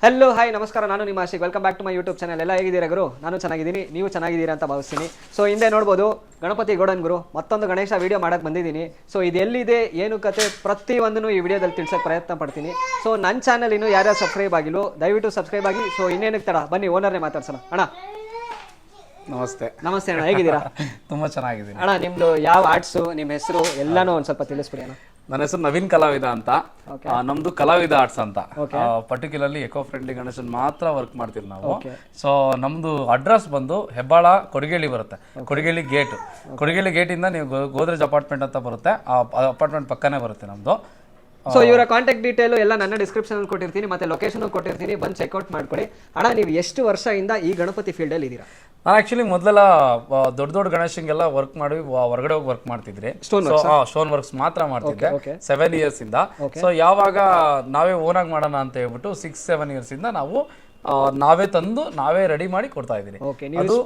Hello hi ನಮಸ್ಕಾರ, ನಾನು ನಿಮ್ಮ Ashik. Welcome back to my YouTube channel. ಎಲ್ಲ ಹೇಗಿದ್ದೀರಾ ಗುರು? ನಾನು ಚೆನ್ನಾಗಿದ್ದೀನಿ, ನೀವು ಚೆನ್ನಾಗಿದ್ದೀರಾ ಅಂತ ಭಾವಿಸ್ತೀನಿ. ಸೊ ಹಿಂದೆ ನೋಡ್ಬೋದು ಗಣಪತಿ ಗೌಡನ್ ಗುರು ಮತ್ತೊಂದು ಗಣೇಶ ವಿಡಿಯೋ ಮಾಡಕ್ಕೆ ಬಂದಿದ್ದೀನಿ. ಸೊ ಇದು ಎಲ್ಲಿದೆ, ಏನು ಕತೆ, ಪ್ರತಿಯೊಂದನ್ನು ಈ ವಿಡಿಯೋದಲ್ಲಿ ತಿಳಿಸೋಕೆ ಪ್ರಯತ್ನ ಪಡ್ತೀನಿ. ಸೊ ನನ್ನ ಚಾನಲ್ ಇನ್ನೂ ಯಾರ್ಯಾರು ಸಬ್ಸ್ಕ್ರೈಬ್ ಆಗಿಲ್ಲ ದಯವಿಟ್ಟು ಸಬ್ಸ್ಕ್ರೈಬ್ ಆಗಿ. ಸೊ ಇನ್ನೇನಕ್ಕೆ ತಡ, ಬನ್ನಿ ಓನರ್ನೇ ಮಾತಾಡ್ಸೋಣ. ಅಣ್ಣ ನಮಸ್ತೆ. ನಮಸ್ತೆ ಅಣ್ಣ, ಹೇಗಿದ್ದೀರಾ? ತುಂಬಾ ಚೆನ್ನಾಗಿದ್ದೀನಿ ಅಣ್ಣ. ನಿಮ್ದು ಯಾವ ಆರ್ಟ್ಸು, ನಿಮ್ಮ ಹೆಸರು ಎಲ್ಲಾನು ಒಂದು ಸ್ವಲ್ಪ ತಿಳಿಸ್ಬಿಡಿ ಅಣ್ಣ. ನನ್ನ ಹೆಸರು ನವೀನ್ ಕಲಾವಿದ ಅಂತ. ನಮ್ದು ಕಲಾವಿದ ಆರ್ಟ್ಸ್ ಅಂತ. ಪರ್ಟಿಕ್ಯುಲರ್ಲಿ ಎಕೋ ಫ್ರೆಂಡ್ಲಿ ಗಣೇಶನ್ ಮಾತ್ರ ವರ್ಕ್ ಮಾಡ್ತೀವಿ ನಾವು. ಸೊ ನಮ್ದು ಅಡ್ರೆಸ್ ಬಂದು ಹೆಬ್ಬಾಳ ಕೊಡಗೇಳಿ ಬರುತ್ತೆ. ಕೊಡಗೇಳಿ ಗೇಟ್ ಇಂದ ನೀವು ಗೋದ್ರೇಜ್ ಅಪಾರ್ಟ್ಮೆಂಟ್ ಅಂತ ಬರುತ್ತೆ, ಆ ಅಪಾರ್ಟ್ಮೆಂಟ್ ಪಕ್ಕನೇ ಬರುತ್ತೆ ನಮ್ದು. ಸೊ ಇವರ ಕಾಂಟ್ಯಾಕ್ಟ್ ಡೀಟೇಲ್ ಎಲ್ಲ ನನ್ನ ಡಿಸ್ಕ್ರಿಪ್ಷನ್ ಅಲ್ಲಿ ಕೊಟ್ಟಿರ್ತೀನಿ, ಮತ್ತೆ ಲೊಕೇಶನ್ ಕೊಟ್ಟಿರ್ತೀನಿ, ಬಂದು ಚೆಕ್ಔಟ್ ಮಾಡ್ಕೊಳ್ಳಿ. ಅಣ್ಣ, ನೀವು ಎಷ್ಟು ವರ್ಷದಿಂದ ಈ ಗಣಪತಿ ಫೀಲ್ಡ್ ಅಲ್ಲಿ ಇದ್ದೀರಾ? ನಾನು ಆಕ್ಚುಲಿ ಮೊದಲೆಲ್ಲ ದೊಡ್ಡ ಗಣೇಶಂಗೆಲ್ಲ ವರ್ಕ್ ಮಾಡಿ ಹೊರಗಡೆ ಹೋಗಿ ವರ್ಕ್ ಮಾಡ್ತಿದ್ರಿ. ಸ್ಟೋನ್ ವರ್ಕ್ಸ್ ಮಾತ್ರ ಮಾಡ್ತಿದ್ದೆ 7 years ಇಂದ. ಸೊ ಯಾವಾಗ ನಾವೇ ಓನ್ ಆಗಿ ಮಾಡೋಣ ಅಂತ ಹೇಳ್ಬಿಟ್ಟು 6-7 years ಇಂದ ನಾವು ನಾವೇ ತಂದು ನಾವೇ ರೆಡಿ ಮಾಡಿ ಕೊಡ್ತಾ ಇದೀನಿ. ಅದು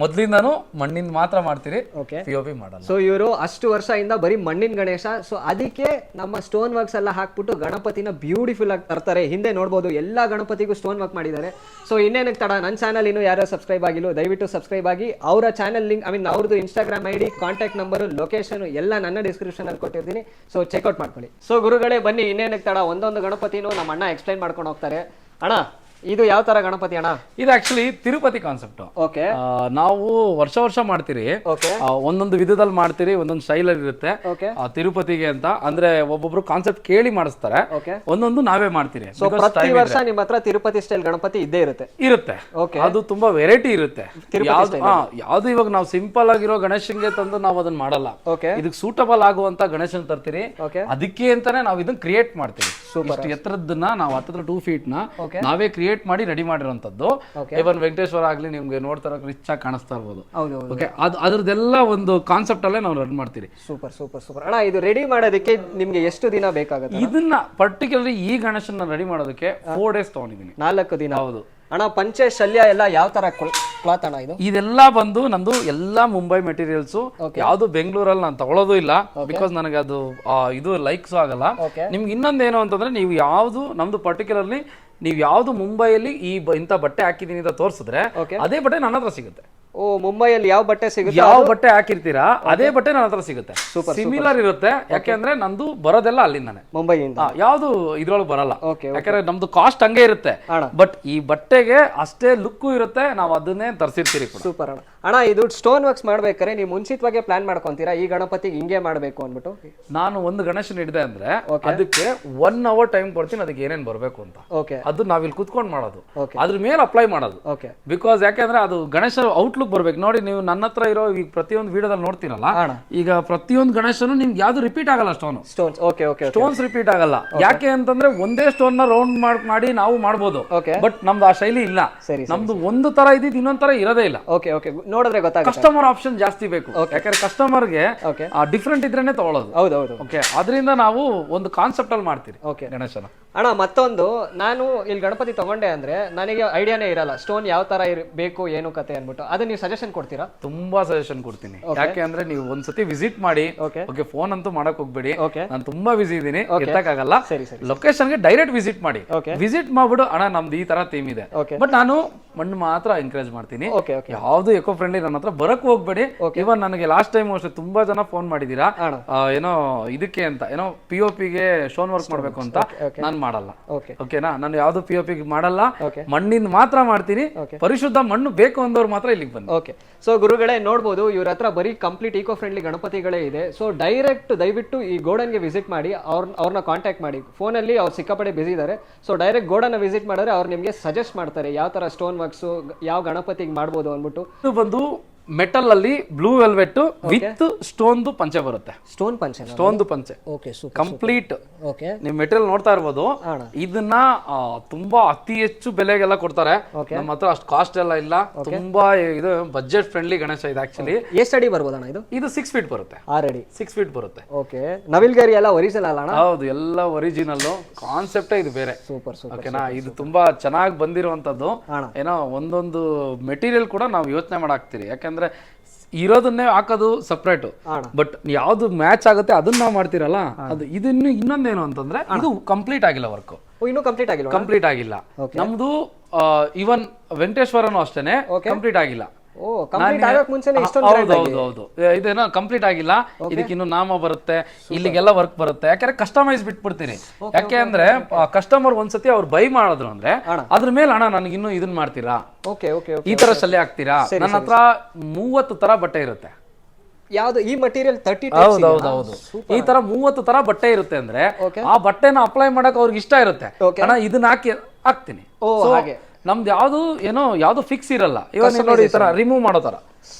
ಮೊದ್ಲಿಂದಾನು ಮಣ್ಣಿನ ಮಾತ್ರ ಮಾಡ್ತೀರಿ, POP ಮಾಡಲ್ಲ. ಸೊ ಇವರು ಅಷ್ಟು ವರ್ಷದಿಂದ ಬರೀ ಮಣ್ಣಿನ ಗಣೇಶ, ಸೊ ಅದಕ್ಕೆ ನಮ್ಮ ಸ್ಟೋನ್ ವರ್ಕ್ಸ್ ಎಲ್ಲ ಹಾಕ್ಬಿಟ್ಟು ಗಣಪತಿನ ಬ್ಯೂಟಿಫುಲ್ ಆಗಿ ತರ್ತಾರೆ. ಹಿಂದೆ ನೋಡ್ಬೋದು ಎಲ್ಲಾ ಗಣಪತಿಗೂ ಸ್ಟೋನ್ ವರ್ಕ್ ಮಾಡಿದ್ದಾರೆ. ಸೊ ಇನ್ನೇನಕ್ಕೆ ತಡ, ನನ್ನ ಚಾನಲ್ ಇನ್ನೂ ಯಾರು ಸಬ್ಸ್ಕ್ರೈಬ್ ಆಗಿಲ್ಲ ದಯವಿಟ್ಟು ಸಬ್ಸ್ಕ್ರೈಬ್ ಆಗಿ. ಅವರ ಚಾನಲ್ ಲಿಂಕ್, ಅವ್ರದ್ದು Instagram ID, contact number, location ಎಲ್ಲ ನನ್ನ ಡಿಸ್ಕ್ರಿಪ್ಷನ್ ಅಲ್ಲಿ ಕೊಟ್ಟಿರ್ತೀನಿ. ಸೊ ಚೆಕ್ಔಟ್ ಮಾಡ್ಕೊಳ್ಳಿ. ಸೊ ಗುರುಗಳೇ, ಬನ್ನಿ ಇನ್ನೇನಕ್ಕೆ ತಡ, ಒಂದೊಂದು ಗಣಪತಿನೂ ನಮ್ಮ ಅಣ್ಣ ಎಕ್ಸ್ಪ್ಲೈನ್ ಮಾಡ್ಕೊಂಡು ಹೋಗ್ತಾರೆ. ಅಣ್ಣ, ಇದು ಯಾವ ತರ ಗಣಪತಿ ಅಣ್ಣ? ಇದು ಆಕ್ಚುಲಿ ತಿರುಪತಿ ಕಾನ್ಸೆಪ್ಟ್. ಓಕೆ. ನಾವು ವರ್ಷ ಮಾಡ್ತೀರಿ, ಒಂದೊಂದು ವಿಧದಲ್ಲಿ ಮಾಡ್ತೀರಿ, ಒಂದೊಂದು ಸ್ಟೈಲ್ ಇರುತ್ತೆ. ತಿರುಪತಿಗೆ ಅಂತ ಅಂದ್ರೆ ಒಬ್ಬೊಬ್ರು ಕಾನ್ಸೆಪ್ಟ್ ಕೇಳಿ ಮಾಡಿಸ್ತಾರೆ, ಒಂದೊಂದು ನಾವೇ ಮಾಡ್ತೀರಿ. ಪ್ರತಿ ವರ್ಷ ನಿಮ್ಮ ಹತ್ರ ತಿರುಪತಿ ಸ್ಟೈಲ್ ಗಣಪತಿ ಇದ್ದೇ ಇರುತ್ತೆ. ಅದು ತುಂಬಾ ವೆರೈಟಿ ಇರುತ್ತೆ. ಯಾವ್ದು ಇವಾಗ ನಾವು ಸಿಂಪಲ್ ಆಗಿರೋ ಗಣೇಶನ್ಗೆ ತಂದು ನಾವು ಅದನ್ನ ಮಾಡಲ್ಲ. ಇದಕ್ಕೆ ಸೂಟಬಲ್ ಆಗುವಂತ ಗಣೇಶನ್ ತರ್ತೀರಿ. ಅದಕ್ಕೆ ಅಂತಾನೆ ನಾವು ಇದನ್ನ ಕ್ರಿಯೇಟ್ ಮಾಡ್ತೀವಿ. ಎತ್ತರದನ್ನ ನಾವು 2 feet ನಾವೇ ಕ್ರಿಯೇಟ್ ಮಾಡಿ ರೆಡಿ ಮಾಡಿರುವಂತದ್ದು. ಇವನ್ ವೆಂಕಟೇಶ್ವರ ಆಗ್ಲಿ ನಿಮ್ಗೆ ನೋಡ್ತಾರ ರಿಚ್ ಆಗಿ ಕಾಣಿಸ್ತಾ ಇರ್ಬೋದು. ಅದ್ರದ್ದೆಲ್ಲ ಒಂದು ಕಾನ್ಸೆಪ್ಟ್ ಅಲ್ಲೇ ನಾವು ರನ್ ಮಾಡ್ತೀವಿ. ಸೂಪರ್ ಅಣ್ಣ. ಇದು ರೆಡಿ ಮಾಡೋದಕ್ಕೆ ನಿಮ್ಗೆ ಎಷ್ಟು ದಿನ ಬೇಕಾಗುತ್ತೆ? ಇದನ್ನ ಪರ್ಟಿಕ್ಯುಲರ್ಲಿ ಈ ಗಣೇಶನ ರೆಡಿ ಮಾಡೋದಕ್ಕೆ 4 days ತಗೊಂಡಿದ್ದೀನಿ. 4 ದಿನ? ಹೌದು ಅಣ್ಣ. ಪಂಚೆ ಶಲ್ಯ ಎಲ್ಲ ಯಾವ ತರ ಕ್ಲಾತ್ ಅಣ್ಣ ಇದು? ಇದೆಲ್ಲ ಬಂದು ನಂದು ಎಲ್ಲಾ ಮುಂಬೈ ಮೆಟೀರಿಯಲ್ಸ್. ಯಾವ್ದು ಬೆಂಗಳೂರಲ್ಲಿ ನಾನು ತಗೊಳ್ಳೋದು ಇಲ್ಲ, ಬಿಕಾಸ್ ನನಗೆ ಅದು ಇದು ಲೈಕ್ಸ್ ಆಗಲ್ಲ. ನಿಮ್ಗೆ ಇನ್ನೊಂದೇನು ಅಂತಂದ್ರೆ, ನೀವು ಯಾವ್ದು ನಮ್ದು ಪರ್ಟಿಕ್ಯುಲರ್ಲಿ ನೀವು ಯಾವ್ದು ಮುಂಬೈಯಲ್ಲಿ ಇಂಥ ಬಟ್ಟೆ ಹಾಕಿದೀನಿ ಅಂತ ತೋರಿಸಿದ್ರೆ ಅದೇ ಬಟ್ಟೆ ನನ್ನ ಹತ್ರ ಸಿಗುತ್ತೆ. ಓ, ಮುಂಬೈಯಲ್ಲಿ ಯಾವ ಬಟ್ಟೆ ಸಿಗುತ್ತೆ, ಯಾವ ಬಟ್ಟೆ ಹಾಕಿರ್ತೀರಾ ಅದೇ ಬಟ್ಟೆ ನನ್ನ ಹತ್ರ ಸಿಗುತ್ತೆ. ಸಿಮಿಲರ್ ಇರುತ್ತೆ, ಯಾಕೆಂದ್ರೆ ನಂದು ಬರೋದೆಲ್ಲ ಅಲ್ಲಿಂದಾನೆ, ಮುಂಬೈಯಿಂದ. ಯಾವ್ದು ಇದ್ರೊಳಗೆ ಬರಲ್ಲ, ಯಾಕಂದ್ರೆ ನಮ್ದು ಕಾಸ್ಟ್ ಹಂಗೆ ಇರುತ್ತೆ. ಬಟ್ ಈ ಬಟ್ಟೆಗೆ ಅಷ್ಟೇ ಲುಕ್ ಇರುತ್ತೆ, ನಾವು ಅದನ್ನೇ ತರಿಸಿರ್ತೀರಿ. ಸೂಪರ್ ಅಣ್ಣ. ಅಣ್ಣ, ಇದು ಸ್ಟೋನ್ ವರ್ಕ್ಸ್ ಮಾಡ್ಬೇಕಾದ್ರೆ ನೀವು ಮುಂಚಿತವಾಗಿ ಪ್ಲಾನ್ ಮಾಡ್ಕೊಂತೀರಾ, ಈ ಗಣಪತಿಗೆ ಹಿಂಗೆ ಮಾಡ್ಬೇಕು ಅಂದ್ಬಿಟ್ಟು? ನಾನು ಒಂದು ಗಣೇಶನ್ ಹಿಡಿದೆ ಅಂದ್ರೆ ಅದಕ್ಕೆ 1 hour ಟೈಮ್ ಕೊಡ್ತೀನಿ, ಅದಕ್ಕೆ ಏನೇನ್ ಬರ್ಬೇಕು ಅಂತ. ಅದು ನಾವಿಲ್ಲಿ ಕುತ್ಕೊಂಡು ಮಾಡೋದು, ಅದ್ರ ಮೇಲೆ ಅಪ್ಲೈ ಮಾಡೋದು. ಬಿಕಾಸ್ ಯಾಕೆಂದ್ರೆ ಅದು ಗಣೇಶ ಔಟ್ಲುಕ್ ಬರ್ಬೇಕು. ನೋಡಿ, ನೀವು ನನ್ನ ಹತ್ರ ಇರೋ ಈಗ ಪ್ರತಿಯೊಂದು ವಿಡಿಯೋದಲ್ಲಿ ನೋಡ್ತೀರಲ್ಲ, ಈಗ ಪ್ರತಿಯೊಂದು ಗಣೇಶನು ನಿಮ್ಗೆ ಯಾವ್ದು ರಿಪೀಟ್ ಆಗಲ್ಲ. ಸ್ಟೋನ್ಸ್ ರಿಪೀಟ್ ಆಗಲ್ಲ. ಯಾಕೆ ಅಂತಂದ್ರೆ ಒಂದೇ ಸ್ಟೋನ್ ನ ರೌಂಡ್ ಮಾಡಿ ನಾವು ಮಾಡ್ಬೋದು, ಬಟ್ ನಮ್ದು ಆ ಶೈಲಿ ಇಲ್ಲ. ನಮ್ದು ಒಂದು ತರ ಇದ್ದಿದ್ದು ಇನ್ನೊಂದ್ ತರ ಇರೋದೇ ಇಲ್ಲ. ನೋಡಿದ್ರೆ ಗೊತ್ತಾಗುತ್ತೆ. ಕಸ್ಟಮರ್ ಆಪ್ಷನ್ ಜಾಸ್ತಿ ಬೇಕು, ಯಾಕಂದ್ರೆ ಕಸ್ಟಮರ್ಗೆ ಡಿಫ್ರೆಂಟ್ ಇದ್ರೇನೆ ತಗೊಳ್ಳೋದು. ಓಕೆ, ಅದರಿಂದ ನಾವು ಒಂದು ಕಾನ್ಸೆಪ್ಟ್ ಅಲ್ಲಿ ಮಾಡ್ತೀವಿ ಗಣೇಶನ. ಅಣ್ಣ, ಮತ್ತೊಂದು, ನಾನು ಇಲ್ಲಿ ಗಣಪತಿ ತಗೊಂಡೆ ಅಂದ್ರೆ ನನಗೆ ಐಡಿಯಾನೇ ಇರಲ್ಲ ಸ್ಟೋನ್ ಯಾವ ತರ ಬೇಕು, ಏನು ಕತೆ ಅನ್ಬಿಟ್ಟು. ಅದನ್ನ ನೀವು ಸಜೆಷನ್ ಕೊಡ್ತೀರಾ? ತುಂಬಾ ಸಜೆಷನ್ ಕೊಡ್ತೀನಿ. ಯಾಕೆ ಅಂದ್ರೆ ನೀವು ಒಂದ್ಸತಿ ವಿಸಿಟ್ ಮಾಡಿ. ಓಕೆ, ಫೋನ್ ಅಂತೂ ಮಾಡಕ್ ಹೋಗ್ಬೇಡಿ, ನಾನು ತುಂಬಾ ಬಿಸಿ ಇದೀನಿ, ಎತ್ತಕ್ಕಾಗಲ್ಲ. ಲೊಕೇಶನ್ ಗೆ ಡೈರೆಕ್ಟ್ ವಿಸಿಟ್ ಮಾಡಿ. ವಿಸಿಟ್ ಮಾಡ್ಬಿಡು, ಅಣ್ಣ ನಮ್ದು ಈ ತರ ಥೀಮ್ ಇದೆ, ಬಟ್ ನಾನು ಮಣ್ಣು ಮಾತ್ರ ಎಂಕರೇಜ್ ಮಾಡ್ತೀನಿ. ಯಾವ್ದು ಎಕೋ ಫ್ರೆಂಡ್ಲಿ ನನ್ನ ಹತ್ರ ಬರಕ್ ಹೋಗ್ಬೇಡಿ. ಇವನ್ ನನಗೆ ಲಾಸ್ಟ್ ಟೈಮ್ ಅಷ್ಟೇ ತುಂಬಾ ಜನ ಫೋನ್ ಮಾಡಿದೀರಾ, ಏನೋ ಇದಕ್ಕೆ ಅಂತ, ಏನೋ POP ಗೆ ಸ್ಟೋನ್ ವರ್ಕ್ ಮಾಡ್ಬೇಕು ಅಂತ. ನಾನು ಮಾಡಲ್ಲ, ಓಕೆನಾ? ನಾನು ಯಾವ್ದು POP ಮಾಡಲ್ಲ, ಮಣ್ಣಿನ ಮಾತ್ರ ಮಾಡ್ತೀನಿ. ಪರಿಶುದ್ಧ ಮಣ್ಣು ಬೇಕು ಅಂದವ್ರು ಮಾತ್ರ ಇಲ್ಲಿಗೆ ಬನ್ನಿ. ಓಕೆ. ಸೊ ಗುರುಗಳೇ, ನೋಡ್ಬೋದು ಇವ್ರ ಹತ್ರ ಬರೀ ಕಂಪ್ಲೀಟ್ ಈಕೋ ಫ್ರೆಂಡ್ಲಿ ಗಣಪತಿಗಳೇ ಇದೆ. ಸೊ ಡೈರೆಕ್ಟ್ ದಯವಿಟ್ಟು ಈ ಗೋಡನ್ಗೆ ವಿಸಿಟ್ ಮಾಡಿ, ಅವ್ರನ್ನ ಕಾಂಟ್ಯಾಕ್ಟ್ ಮಾಡಿ. ಫೋನಲ್ಲಿ ಅವ್ರು ಸಿಕ್ಕಾಪಡೆ ಬಿಸಿ ಇದ್ದಾರೆ. ಸೊ ಡೈರೆಕ್ಟ್ ಗೋಡನ್ನ ವಿಸಿಟ್ ಮಾಡಿದ್ರೆ ಅವ್ರು ನಿಮಗೆ ಸಜೆಸ್ಟ್ ಮಾಡ್ತಾರೆ ಯಾವ ತರ ಸ್ಟೋನ್ ವರ್ಕ್ಸ್ ಯಾವ ಗಣಪತಿಗೆ ಮಾಡ್ಬೋದು ಅಂದ್ಬಿಟ್ಟು. ಇದು ಬಂದು ಮೆಟಲ್ ಅಲ್ಲಿ ಬ್ಲೂ ವೆಲ್ವೆಟ್ ವಿತ್ ಸ್ಟೋನ್ ಪಂಚೆ ಬರುತ್ತೆ. ಸ್ಟೋನ್ ಪಂಚೆ ಕಂಪ್ಲೀಟ್. ನೀವು ಮೆಟೀರಿಯಲ್ ನೋಡ್ತಾ ಇರ್ಬೋದು. ಇದನ್ನ ತುಂಬಾ ಅತಿ ಹೆಚ್ಚು ಬೆಲೆಗೆಲ್ಲ ಕೊಡ್ತಾರೆ. ನಮ್ಮ ಹತ್ರ ಅಷ್ಟು ಕಾಸ್ಟ್ ಎಲ್ಲ ಇಲ್ಲ. ತುಂಬಾ ಇದು ಬಜೆಟ್ ಫ್ರೆಂಡ್ಲಿ ಗಣೇಶ ಇದು. ಆಕ್ಚುಲಿ ಎಷ್ಟು ಅಡಿ ಬರ್ಬೋದಣ್ಣ ಇದು? ಇದು 6 feet ಬರುತ್ತೆ. 6 ಅಡಿ 6 feet ಬರುತ್ತೆ. ಓಕೆ. ನವಿಲ್ಗರಿ ಎಲ್ಲ ಒರಿಜಿನಲ್ ಅಣ್ಣ? ಹೌದು, ಎಲ್ಲ ಒರಿಜಿನಲ್. ಕಾನ್ಸೆಪ್ಟ್ ಇದು ಬೇರೆ. ಸೂಪರ್. ಓಕೆನಾ? ಇದು ತುಂಬಾ ಚೆನ್ನಾಗಿ ಬಂದಿರುವಂತದ್ದು. ಏನೋ ಒಂದೊಂದು ಮೆಟೀರಿಯಲ್ ಕೂಡ ನಾವು ಯೋಚನೆ ಮಾಡಾಕ್ತಿರಿ, ಯಾಕಂದ್ರೆ ಇರೋದನ್ನೇ ಹಾಕೋದು ಸಪ್ರೇಟ್, ಬಟ್ ಯಾವ್ದು ಮ್ಯಾಚ್ ಆಗುತ್ತೆ ಅದನ್ನ ನಾವು ಮಾಡ್ತಿರಲ್ಲ. ಅದು ಇದನ್ನು ಇನ್ನೊಂದೇನು ಅಂತಂದ್ರೆ ಇದು ಕಂಪ್ಲೀಟ್ ಆಗಿಲ್ಲ ವರ್ಕ್. ಇನ್ನೂ ಕಂಪ್ಲೀಟ್ ಆಗಿಲ್ಲ. ಕಂಪ್ಲೀಟ್ ಆಗಿಲ್ಲ ನಮ್ದು. ಇವನ್ ವೆಂಕಟೇಶ್ವರನು ಅಷ್ಟೇನೆ ಕಂಪ್ಲೀಟ್ ಆಗಿಲ್ಲ. ಹೌದು ಇದೇನೋ ಕಂಪ್ಲೀಟ್ ಆಗಿಲ್ಲ. ಇದಕ್ಕೆ ಇನ್ನು ನಾಮ ಬರುತ್ತೆ, ಇಲ್ಲಿಗೆಲ್ಲ ವರ್ಕ್ ಬರುತ್ತೆ. ಯಾಕಂದ್ರೆ ಕಸ್ಟಮೈಸ್ ಬಿಟ್ಬಿಡ್ತೀನಿ. ಯಾಕೆ ಅಂದ್ರೆ ಕಸ್ಟಮರ್ ಒಂದ್ಸತಿ ಅವ್ರು ಬೈ ಮಾಡಿದ್ರು ಅಂದ್ರೆ ಅದ್ರ ಮೇಲೆ ಅಣ್ಣ ನನಗೆ ಇನ್ನು ಇದನ್ನ ಮಾಡ್ತೀರಾ, ಈ ತರ ಶಲ್ಯ ಹಾಕ್ತೀರಾ. ನನ್ನ ಹತ್ರ 30 ತರ ಬಟ್ಟೆ ಇರುತ್ತೆ. ಯಾವ್ದು ಈ ಮಟೀರಿಯಲ್ 30? ಹೌದು. ಈ ತರ 30 ತರ ಬಟ್ಟೆ ಇರುತ್ತೆ ಅಂದ್ರೆ ಆ ಬಟ್ಟೆನ ಅಪ್ಲೈ ಮಾಡಕ್ ಅವ್ರಿಗೆ ಇಷ್ಟ ಇರುತ್ತೆ. ಅಣ್ಣ ಇದನ್ನ ಹಾಕ್ತೀನಿ. ನಮ್ದು ಯಾವ್ದು ಫಿಕ್ಸ್ ಇರಲ್ಲ. ಇವಾಗ ನೋಡಿ ಈ ತರ ರಿಮೂವ್ ಮಾಡೋ ತರ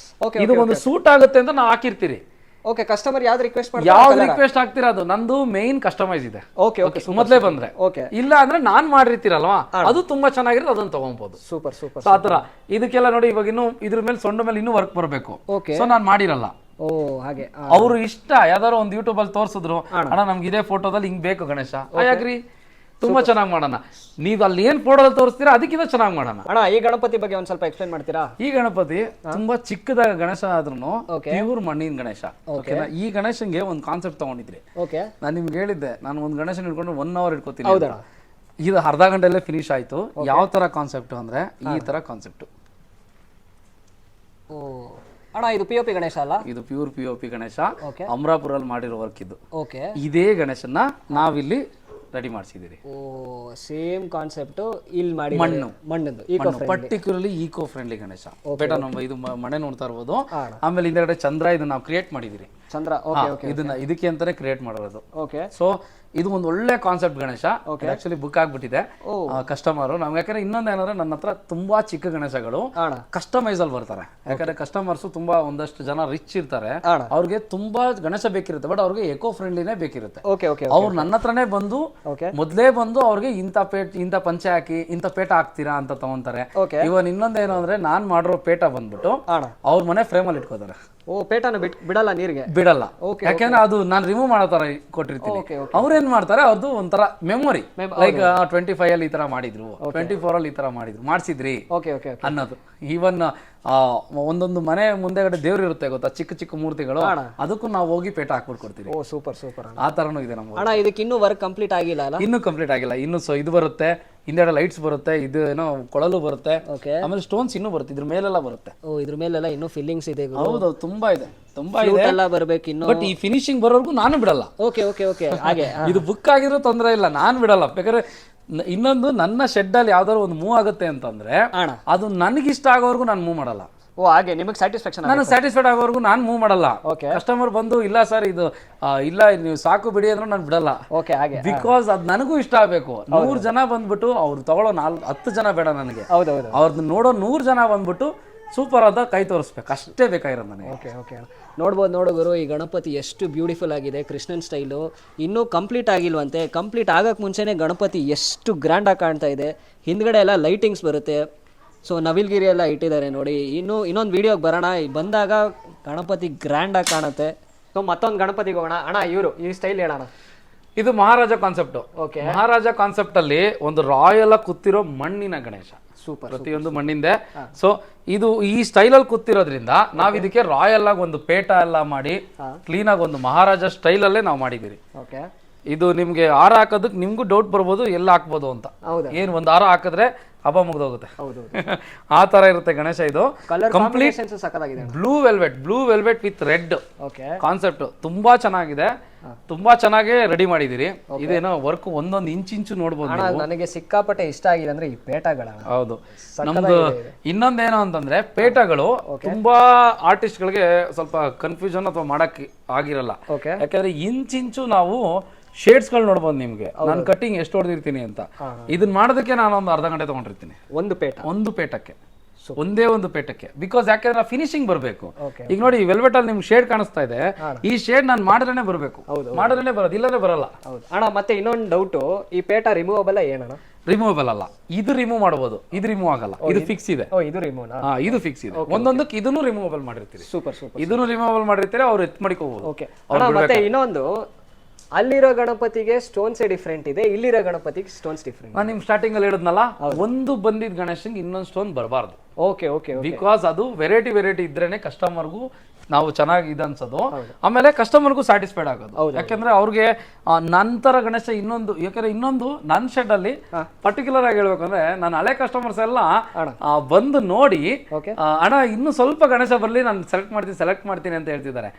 ಇದು ಒಂದು ಸೂಟ್ ಆಗುತ್ತೆ ಅಂತ ನಾವು ಹಾಕಿರ್ತೀರಿ. ಓಕೆ, ಕಸ್ಟಮರ್ ಯಾವ್ದು ರಿಕ್ವೆಸ್ಟ್ ಆಗ್ತೀರಾ ಅದು ನಂದು ಮೇನ್ ಕಸ್ಟಮೈಸ್ ಇದೆ. ಮೊದ್ಲೇ ಬಂದ್ರೆ ಇಲ್ಲ ಅಂದ್ರೆ ನಾನ್ ಮಾಡಿರ್ತೀರಲ್ವಾ, ಅದು ತುಂಬಾ ಚೆನ್ನಾಗಿರುತ್ತೆ, ಅದನ್ನ ತಗೊಬಹುದು. ಸೂಪರ್. ಆತರ ಇದಕ್ಕೆಲ್ಲ ನೋಡಿ ಇವಾಗ ಇನ್ನು ಇದ್ರ ಮೇಲೆ ಸೊಂಡ ಮೇಲೆ ಇನ್ನೂ ವರ್ಕ್ ಬರಬೇಕು. ಸೊ ನಾನ್ ಮಾಡಿರಲ್ಲ. ಹಾಗೆ ಅವ್ರು ಇಷ್ಟ ಯಾವ್ದಾರು ಒಂದು ಯೂಟ್ಯೂಬ್ ಅಲ್ಲಿ ತೋರ್ಸಿದ್ರು, ಅಣ್ಣ ನಮ್ಗೆ ಇದೇ ಫೋಟೋದಲ್ಲಿ ಹಿಂಗ್ ಬೇಕು ಗಣೇಶ, ಯಾಕ್ರಿ ತುಂಬಾ ಚೆನ್ನಾಗಿ ಮಾಡೋಣ. ನೀವ್ ಅಲ್ಲಿ ಏನ್ ಫೋಟೋದಲ್ಲಿ ತೋರಿಸ್ತೀರಾ ಅದಕ್ಕಿಂತ ಚೆನ್ನಾಗಿ ಮಾಡೋಣ. ಅಣ್ಣ ಈ ಗಣಪತಿ ಬಗ್ಗೆ ಒಂದ್ ಸ್ವಲ್ಪ ಎಕ್ಸ್ಪ್ಲೈನ್ ಮಾಡ್ತೀರಾ? ಈ ಗಣಪತಿ ತುಂಬಾ ಚಿಕ್ಕದಾದ ಗಣೇಶ ಆದ್ರೂ ಪ್ಯೂರ್ ಮಣ್ಣಿನ ಗಣೇಶ. ಈ ಗಣೇಶನ್ಗೆ ಒಂದು ಕಾನ್ಸೆಪ್ಟ್ ತಗೊಂಡಿದ್ರಿ. ನಾನು ನಿಮ್ಗೆ ಹೇಳಿದ್ದೆ, ನಾನು ಒಂದು ಗಣೇಶನ್ ಇಟ್ಕೊಂಡು 1 hour ಇಟ್ಕೋತೀನಿ. ಇದು ಅರ್ಧ ಗಂಟೆಲ್ಲೇ ಫಿನಿಶ್ ಆಯ್ತು. ಯಾವ ತರ ಕಾನ್ಸೆಪ್ಟ್ ಅಂದ್ರೆ ಈ ತರ ಕಾನ್ಸೆಪ್ಟ್. ಅಣ್ಣ ಇದು POP ಗಣೇಶ ಅಲ್ಲ? ಇದು ಪ್ಯೂರ್ POP ಗಣೇಶ. ಅಮರಾಪುರಲ್ಲಿ ಮಾಡಿರೋ ವರ್ಕ್ ಇದು. ಇದೇ ಗಣೇಶನ ನಾವಿಲ್ಲಿ ರೆಡಿ ಮಾಡಿಸಿದಿರಿ. ಸೇಮ್ ಕಾನ್ಸೆಪ್ಟ್ ಇಲ್ಲಿ ಮಾಡಿ ಮಣ್ಣು ಪರ್ಟಿಕ್ಯುಲರ್ಲಿ ಈಕೋ ಫ್ರೆಂಡ್ಲಿ ಗಣೇಶ. ಬೇಟ ನಮ್ಮ ಇದು ಮನೆ ನೋಡ್ತಾ ಇರ್ಬೋದು. ಆಮೇಲೆ ಹಿಂದೆಗಡೆ ಚಂದ್ರ ಇದನ್ನ ನಾವು ಕ್ರಿಯೇಟ್ ಮಾಡಿದಿರಿ. ಇದನ್ನ ಇದಕ್ಕೆ ಅಂತಾನೆ ಕ್ರಿಯೇಟ್ ಮಾಡಿರೋದು. ಸೊ ಇದು ಒಂದು ಒಳ್ಳೆ ಕಾನ್ಸೆಪ್ಟ್ ಗಣೇಶ. ಆಕ್ಚುಲಿ ಬುಕ್ ಆಗ್ಬಿಟ್ಟಿದೆ ಕಸ್ಟಮರ್ ನಮ್ಗೆ. ಯಾಕಂದ್ರೆ ಇನ್ನೊಂದೇನಂದ್ರೆ ನನ್ನ ಹತ್ರ ತುಂಬಾ ಚಿಕ್ಕ ಗಣೇಶಗಳು ಕಸ್ಟಮೈಸ್ ಅಲ್ಲಿ ಬರ್ತಾರೆ. ಯಾಕಂದ್ರೆ ಕಸ್ಟಮರ್ಸ್ ತುಂಬಾ ಒಂದಷ್ಟು ಜನ ರಿಚ್ ಇರ್ತಾರೆ, ಅವ್ರಿಗೆ ತುಂಬಾ ಗಣೇಶ ಬೇಕಿರುತ್ತೆ, ಬಟ್ ಅವ್ರಿಗೆ ಎಕೋ ಫ್ರೆಂಡ್ಲಿನೇ ಬೇಕಿರುತ್ತೆ. ಅವ್ರು ನನ್ನ ಹತ್ರನೇ ಬಂದು ಮೊದ್ಲೇ ಬಂದು ಅವ್ರಿಗೆ ಇಂಥ ಪಂಚೆ ಹಾಕಿ ಇಂಥ ಪೇಟ ಹಾಕ್ತೀರಾ ಅಂತ ತಗೊಂತಾರೆ. ಇವನ್ ಇನ್ನೊಂದೇನು ಅಂದ್ರೆ ನಾನ್ ಮಾಡಿರೋ ಪೇಟ ಬಂದ್ಬಿಟ್ಟು ಅವ್ರ ಮನೆ ಫ್ರೇಮ್ ಅಲ್ಲಿ ಇಟ್ಕೋತಾರೆ. ಪೇಟನ ಬಿಡಲ್ಲ, ನೀರಿಗೆ ಬಿಡಲ್ಲ. ಯಾಕೆಂದ್ರೆ ಅದು ನಾನು ರಿಮೂವ್ ಮಾಡೋ ತರ ಕೊಟ್ಟಿರ್ತೀನಿ. ಅವ್ರೇನ್ ಮಾಡ್ತಾರೆ, ಅದು ಒಂಥರ ಮೆಮೊರಿ. ಲೈಕ್ 25 ಅಲ್ಲಿ ಈ ತರ ಮಾಡಿದ್ರು, 24 ಅಲ್ಲಿ ಈ ತರ ಮಾಡಿದ್ರು, ಮಾಡ್ಸಿದ್ರಿ ಅನ್ನೋದು. ಈವನ್ ಒಂದೊಂದು ಮನೆ ಮುಂದೆಗಡೆ ದೇವ್ರು ಇರುತ್ತೆ ಗೊತ್ತಾ, ಚಿಕ್ಕ ಚಿಕ್ಕ ಮೂರ್ತಿಗಳು, ಅದಕ್ಕೂ ನಾವು ಹೋಗಿ ಪೇಟ ಹಾಕ್ಬಿಟ್ಟು ಕೊಡ್ತೀವಿ. ಸೂಪರ್. ಆ ತರನು ಇದೆ ನಮ್ಮ. ಅಣ್ಣ ಇದಕ್ಕೆ ಇನ್ನೂ ವರ್ಕ್ ಕಂಪ್ಲೀಟ್ ಆಗಿಲ್ಲ ಅಲ್ಲ? ಇನ್ನೂ ಕಂಪ್ಲೀಟ್ ಆಗಿಲ್ಲ. ಇನ್ನು ಇದು ಬರುತ್ತೆ, ಹಿಂದೆಡೆ ಲೈಟ್ಸ್ ಬರುತ್ತೆ, ಇದು ಏನೋ ಕೊಳಲು ಬರುತ್ತೆ, ಆಮೇಲೆ ಸ್ಟೋನ್ಸ್ ಇನ್ನೂ ಬರುತ್ತೆ, ಇದ್ರ ಮೇಲೆಲ್ಲ ಬರುತ್ತೆ. ಇದ್ರ ಮೇಲೆಲ್ಲ ಇನ್ನೂ ಫಿಲ್ಲಿಂಗ್ಸ್ ಇದೆ. ಹೌದು, ತುಂಬಾ ಇದೆ ಎಲ್ಲ ಬರ್ಬೇಕು ಇನ್ನು. ಬಟ್ ಈ ಫಿನಿಶಿಂಗ್ ಬರೋರ್ಗು ನಾನು ಬಿಡಲ್ಲ. ಹಾಗೆ ಇದು ಬುಕ್ ಆಗಿರೋ ತೊಂದರೆ ಇಲ್ಲ, ನಾನು ಬಿಡಲ್ಲ. ಬೇಕಾದ್ರೆ ಇನ್ನೊಂದು ನನ್ನ ಶೆಡ್ ಅಲ್ಲಿ ಯಾವ್ದಾದ್ರು ಒಂದು ಮೂವ್ ಆಗುತ್ತೆ ಅಂತಂದ್ರೆ ಅದು ನನಗಿಷ್ಟ ಆಗೋವರೆಗೂ ನಾನು ಮೂವ್ ಮಾಡಲ್ಲ. ಹಾಗೆ ನಿಮಗೆ ಸ್ಯಾಟಿಸ್ಫ್ಯಾಕ್ಷನ್? ನಾನು ಸ್ಯಾಟಿಸ್ಫೈಡ್ ಆಗೋವರೆಗೂ ನಾನು ಮೂವ್ ಮಾಡಲ್ಲ. ಕಸ್ಟಮರ್ ಬಂದು ಇಲ್ಲ ಸರ್ ಇದು ಇಲ್ಲ ನೀವು ಸಾಕು ಬಿಡಿ ಅಂದ್ರೆ ನಾನು ಬಿಡಲ್ಲ. ಬಿಕಾಸ್ ಅದ್ ನನಗೂ ಇಷ್ಟ ಆಗ್ಬೇಕು. 100 ಜನ ಬಂದ್ಬಿಟ್ಟು ಅವ್ರು ತಗೊಳ್ಳೋ 10 ಜನ ಬೇಡ ನನಗೆ. ಅವ್ರನ್ನ ನೋಡೋ 100 ಜನ ಬಂದ್ಬಿಟ್ಟು ಸೂಪರ್ ಅಂತ ಕೈ ತೋರಿಸ್ಬೇಕು, ಅಷ್ಟೇ ಬೇಕಾಗಿರೋದು ನನಗೆ. ನೋಡ್ಬೋದು ಗುರು, ಈ ಗಣಪತಿ ಎಷ್ಟು ಬ್ಯೂಟಿಫುಲ್ ಆಗಿದೆ. ಕೃಷ್ಣನ್ ಸ್ಟೈಲು ಇನ್ನೂ ಕಂಪ್ಲೀಟ್ ಆಗಿಲ್ವಂತೆ. ಕಂಪ್ಲೀಟ್ ಆಗಕ್ಕೆ ಮುಂಚೆನೇ ಗಣಪತಿ ಎಷ್ಟು ಗ್ರ್ಯಾಂಡಾಗಿ ಕಾಣ್ತಾ ಇದೆ. ಹಿಂದ್ಗಡೆ ಎಲ್ಲ ಲೈಟಿಂಗ್ಸ್ ಬರುತ್ತೆ. ಸೊ ನವಿಲ್ಗಿರಿ ಎಲ್ಲ ಇಟ್ಟಿದ್ದಾರೆ ನೋಡಿ. ಇನ್ನೊಂದು ವಿಡಿಯೋಗೆ ಬರೋಣ, ಬಂದಾಗ ಗಣಪತಿ ಗ್ರ್ಯಾಂಡಾಗಿ ಕಾಣುತ್ತೆ. ಸೊ ಮತ್ತೊಂದು ಗಣಪತಿಗೆ ಹೋಗೋಣ. ಅಣ್ಣ ಈ ಸ್ಟೈಲ್ ಹೇಳೋಣ. ಇದು ಮಹಾರಾಜ ಕಾನ್ಸೆಪ್ಟ್. ಮಹಾರಾಜ ಕಾನ್ಸೆಪ್ಟ್ ಅಲ್ಲಿ ಒಂದು ರಾಯಲ್ ಆಗಿ ಕೂತಿರೋ ಮಣ್ಣಿನ ಗಣೇಶ. ಸೂಪರ್, ಪ್ರತಿಯೊಂದು ಮಣ್ಣಿಂದೆ. ಸೊ ಇದು ಈ ಸ್ಟೈಲ್ ಅಲ್ಲಿ ಕೂತಿರೋದ್ರಿಂದ ನಾವ್ ಇದಕ್ಕೆ ರಾಯಲ್ ಆಗಿ ಒಂದು ಪೇಟ ಎಲ್ಲ ಮಾಡಿ ಕ್ಲೀನ್ ಆಗಿ ಒಂದು ಮಹಾರಾಜ ಸ್ಟೈಲ್ ಅಲ್ಲೇ ನಾವು ಮಾಡಿದೀವಿ. ಇದು ನಿಮ್ಗೆ ಹಾರ ಹಾಕೋದಕ್ಕೆ ನಿಮ್ಗೂ ಡೌಟ್ ಬರ್ಬೋದು ಎಲ್ಲ ಹಾಕ್ಬೋದು ಅಂತ. ಏನ್ ಒಂದು ಹಾರ ಹಾಕಿದ್ರೆ ಹಬ್ಬ ಮುಗ್ದೋಗುತ್ತೆ. ಆ ತರ ಇರುತ್ತೆ ಗಣೇಶ. ಇದು complete blue velvet with red concept. ತುಂಬಾ ಚೆನ್ನಾಗಿದೆ, ತುಂಬಾ ಚೆನ್ನಾಗಿ ರೆಡಿ ಮಾಡಿದಿರಿ. ಇದೇನೋ ವರ್ಕ್ ಒಂದೊಂದು ಇಂಚು ನೋಡ್ಬೋದು. ನನಗೆ ಸಿಕ್ಕಾಪಟ್ಟೆ ಇಷ್ಟ ಆಗಿದೆ ಅಂದ್ರೆ ಈ ಪೇಟಗಳ. ಹೌದು, ನಮ್ದು ಇನ್ನೊಂದೇನು ಅಂತಂದ್ರೆ ಪೇಟಗಳು ತುಂಬಾ ಆರ್ಟಿಸ್ಟ್ ಗಳಿಗೆ ಸ್ವಲ್ಪ ಕನ್ಫ್ಯೂಷನ್ ಅಥವಾ ಮಾಡಕ್ ಆಗಿರಲ್ಲ. ಯಾಕಂದ್ರೆ ಇಂಚು ನಾವು ಶೇಡ್ಸ್ ಗಳು ನೋಡ್ಬೋದು ನಿಮ್ಗೆ. ನಾನು ಕಟ್ಟಿಂಗ್ ಎಷ್ಟು ಹೊಡೆದಿರ್ತೀನಿ ಅಂತ. ಇದನ್ನ ಮಾಡೋದಕ್ಕೆ ನಾನು ಒಂದು ಅರ್ಧ ಗಂಟೆ ತಗೊಂಡಿರ್ತೀನಿ ಒಂದು ಪೇಟಕ್ಕೆ, ಒಂದೇ ಒಂದು ಪೇಟಕ್ಕೆ. ಬಿಕಾಸ್ ಯಾಕಂದ್ರೆ ಫಿನಿಶಿಂಗ್ ಬರಬೇಕು. ಈಗ ನೋಡಿ ವೆಲ್ವೆಟ್ ಅಲ್ಲಿ ನಿಮ್ಗೆ ಶೇಡ್ ಕಾಣಿಸ್ತಾ ಇದೆ, ಈ ಶೇಡ್ ನಾನು ಮಾಡಿದ್ರೆ ಬರಬೇಕು, ಮಾಡಿದ್ರೆ ಬರೋದು, ಇಲ್ಲದ್ರೆ ಬರಲ್ಲ. ಅಣ್ಣ ಮತ್ತೆ ಇನ್ನೊಂದು ಡೌಟ್, ಈ ಪೇಟ ರಿಮೂವಬಲ್ ಏನಣ್ಣ? ರಿಮೂವಬಲ್ ಅಲ್ಲ. ಇದು ರಿಮೂವ್ ಮಾಡಬಹುದು, ಇದು ರಿಮೂವ್ ಆಗಲ್ಲ. ಇದು ಫಿಕ್ಸ್ ಇದೆ. ಇದು ಫಿಕ್ಸ್ ಇದೆ. ಒಂದೊಂದಕ್ಕೆ ಇದನ್ನು ರಿಮೂವಬಲ್ ಮಾಡಿರ್ತೀರಿ. ಇದನ್ನು ರಿಮೂವಬಲ್ ಮಾಡಿರ್ತೀರಿ, ಅವ್ರು ಎತ್ ಮಾಡಿಕೋಬಹುದು. ಮತ್ತೆ ಇನ್ನೊಂದು, ಅಲ್ಲಿರೋ ಗಣಪತಿಗೆ ಸ್ಟೋನ್ಸ್ ಡಿಫ್ರೆಂಟ್ ಇದೆ, ಇಲ್ಲಿರೋ ಗಣಪತಿಗೆ ಸ್ಟೋನ್ಸ್ ಡಿಫ್ರೆಂಟ್. ನಾನು ನಿಮ್ ಸ್ಟಾರ್ಟಿಂಗ್ ಅಲ್ಲಿ ಹೇಳಿದ್ನಲ್ಲ, ಒಂದು ಬಂದಿದ್ ಗಣೇಶನ್ಗೆ ಇನ್ನೊಂದು ಸ್ಟೋನ್ ಬರಬಾರ್ದು. ಬಿಕಾಸ್ ಅದು ವೆರೈಟಿ ಇದ್ರೇನೆ ಕಸ್ಟಮರ್ಗೂ ನಾವು ಚೆನ್ನಾಗಿದೆ ಅನ್ಸೋದು, ಆಮೇಲೆ ಕಸ್ಟಮರ್ಗೂ ಸ್ಯಾಟಿಸ್ಫೈಡ್ ಆಗೋದು. ಯಾಕಂದ್ರೆ ಅವ್ರಿಗೆ ನಂತರ ಗಣೇಶ ಯಾಕಂದ್ರೆ ಇನ್ನೊಂದು ನನ್ನ ಶೆಡ್ ಅಲ್ಲಿ ಪರ್ಟಿಕ್ಯುಲರ್ ಆಗಿ ಹೇಳ್ಬೇಕಂದ್ರೆ ನನ್ನ ಹಳೆ ಕಸ್ಟಮರ್ಸ್ ಎಲ್ಲ ಬಂದು ನೋಡಿ ಅಣ್ಣ ಇನ್ನು ಸ್ವಲ್ಪ ಗಣೇಶ ಬರ್ಲಿ ನಾನು ಸೆಲೆಕ್ಟ್ ಮಾಡ್ತೀನಿ ಅಂತ ಹೇಳ್ತಿದ್ದಾರೆ.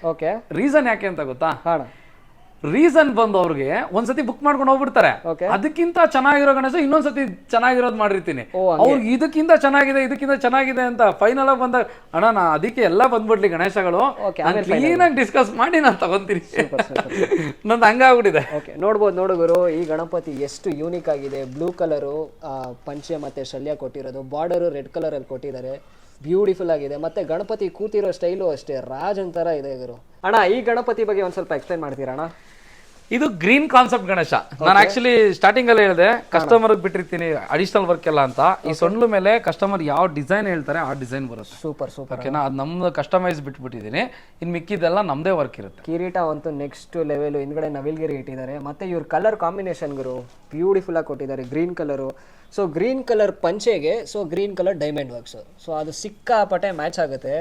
ರೀಸನ್ ಯಾಕೆ ಅಂತ ಗೊತ್ತಾ? ರೀಸನ್ ಬಂದು ಅವ್ರಿಗೆ ಒಂದ್ಸತಿ ಬುಕ್ ಮಾಡ್ಕೊಂಡು ಹೋಗ್ಬಿಡ್ತಾರೆ, ಅದಕ್ಕಿಂತ ಚೆನ್ನಾಗಿರೋ ಗಣೇಶ ಇನ್ನೊಂದ್ಸತಿ ಚೆನ್ನಾಗಿರೋದು ಮಾಡಿರ್ತೀನಿ, ಅವ್ರಿಗೆ ಇದಕ್ಕಿಂತ ಚೆನ್ನಾಗಿದೆ ಅಂತ ಫೈನಲ್ ಆಗಿ ಬಂದಾಗ ಅಣ್ಣ ನಾ ಅದಕ್ಕೆ ಎಲ್ಲ ಬಂದ್ಬಿಡ್ಲಿ ಗಣೇಶಗಳು ಕ್ಲೀನ್ ಆಗಿ ಡಿಸ್ಕಸ್ ಮಾಡಿ ನಾನು ತಗೊಂತೀನಿ ನಂದು ಹಂಗಾಗ್ಬಿಟ್ಟಿದೆ. ನೋಡು ಗುರು, ಈ ಗಣಪತಿ ಎಷ್ಟು ಯೂನಿಕ್ ಆಗಿದೆ. ಬ್ಲೂ ಕಲರು ಪಂಚೆ ಮತ್ತೆ ಶಲ್ಯ ಕೊಟ್ಟಿರೋದು, ಬಾರ್ಡರು ರೆಡ್ ಕಲರ್ ಅಲ್ಲಿ ಕೊಟ್ಟಿದ್ದಾರೆ, ಬ್ಯೂಟಿಫುಲ್ ಆಗಿದೆ. ಮತ್ತೆ ಗಣಪತಿ ಕೂತಿರೋ ಸ್ಟೈಲು ಅಷ್ಟೇ ರಾಜನ್ ತರ ಇದೆ ಗುರು. ಅಣ್ಣ ಈ ಗಣಪತಿ ಬಗ್ಗೆ ಒಂದ್ ಸ್ವಲ್ಪ ಎಕ್ಸ್ಪ್ಲೈನ್ ಮಾಡ್ತೀರಾ ಅಣ್ಣ? ಇದು ಗ್ರೀನ್ ಕಾನ್ಸೆಪ್ಟ್ ಗಣೇಶ. ನಾನು ಆಕ್ಚುಲಿ ಸ್ಟಾರ್ಟಿಂಗ್ ಅಲ್ಲಿ ಹೇಳಿದೆ ಕಸ್ಟಮರ್ ಬಿಟ್ಟಿರ್ತೀನಿ ಅಡಿಷನಲ್ ವರ್ಕ್ ಎಲ್ಲ ಅಂತ. ಈ ಸೊಂಡ್ಲು ಮೇಲೆ ಕಸ್ಟಮರ್ ಯಾವ ಡಿಸೈನ್ ಹೇಳ್ತಾರೆ ಆ ಡಿಸೈನ್ ಬರುತ್ತೆ. ಸೂಪರ್ ಓಕೆನಾ, ಅದು ನಮ್ದು ಕಸ್ಟಮೈಸ್ ಬಿಟ್ಬಿಟ್ಟಿದ್ದೀನಿ. ಇನ್ ಮಿಕ್ಕಿದೆಲ್ಲ ನಮ್ದೇ ವರ್ಕ್ ಇರುತ್ತೆ. ಕಿರೀಟ ಅಂತೂ ನೆಕ್ಸ್ಟ್ ಲೆವೆಲ್, ಹಿಂದ್ಗಡೆ ನವಿಲ್ಗಿರಿ ಇಟ್ಟಿದ್ದಾರೆ. ಮತ್ತೆ ಇವ್ರ ಕಲರ್ ಕಾಂಬಿನೇಷನ್ ಗುರು ಬ್ಯೂಟಿಫುಲ್ ಆಗಿ ಕೊಟ್ಟಿದ್ದಾರೆ, green colour. So green colour ಪಂಚೆಗೆ green colour diamond works, so ಅದು ಸಿಕ್ಕಾಪಟ್ಟೆ ಮ್ಯಾಚ್ ಆಗುತ್ತೆ.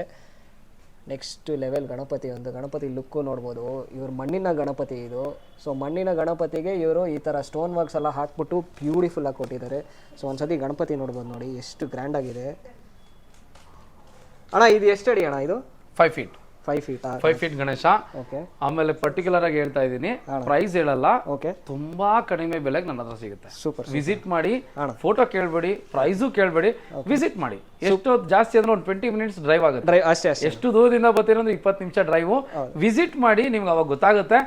ನೆಕ್ಸ್ಟ್ ಲೆವೆಲ್ ಗಣಪತಿ ಲುಕ್ಕು ನೋಡ್ಬೋದು. ಇವ್ರ ಮಣ್ಣಿನ ಗಣಪತಿ ಇದು. ಸೊ ಮಣ್ಣಿನ ಗಣಪತಿಗೆ ಇವರು ಈ ಥರ ಸ್ಟೋನ್ ವರ್ಕ್ಸ್ ಎಲ್ಲ ಹಾಕ್ಬಿಟ್ಟು ಬ್ಯೂಟಿಫುಲ್ ಆಗಿ ಕೊಟ್ಟಿದ್ದಾರೆ. ಸೊ ಒಂದ್ಸತಿ ಗಣಪತಿ ನೋಡ್ಬೋದು ನೋಡಿ ಎಷ್ಟು ಗ್ರ್ಯಾಂಡ್ ಆಗಿದೆ. ಅಣ್ಣ ಇದು ಎಷ್ಟು ಅಡಿ ಅಣ್ಣ? ಇದು 5 feet. 5 feet ಗಣೇಶ. ಆಮೇಲೆ ಪರ್ಟಿಕ್ಯುಲರ್ ಆಗಿ ಹೇಳ್ತಾ ಇದ್ದೀನಿ, ಪ್ರೈಸ್ ಹೇಳಲ್ಲ, ತುಂಬಾ ಕಡಿಮೆ ಬೆಲೆಗೆ ನನ್ನ ಹತ್ರ ಸಿಗುತ್ತೆ. ಸೂಪರ್. ವಿಸಿಟ್ ಮಾಡಿ, ಫೋಟೋ ಕೇಳ್ಬೇಡಿ, ಪ್ರೈಸು ಕೇಳ್ಬೇಡಿ, ವಿಸಿಟ್ ಮಾಡಿ. ಎಷ್ಟು ಜಾಸ್ತಿ ಅಂದ್ರೆ ಒಂದು 20 minutes ಡ್ರೈವ್ ಆಗುತ್ತೆ ಅಷ್ಟೇ. ಎಷ್ಟು ದೂರದಿಂದ ಬರ್ತೀರ 20 ನಿಮಿಷ ಡ್ರೈವ್. ವಿಸಿಟ್ ಮಾಡಿ, ನಿಮ್ಗೆ ಅವಾಗ ಗೊತ್ತಾಗುತ್ತೆ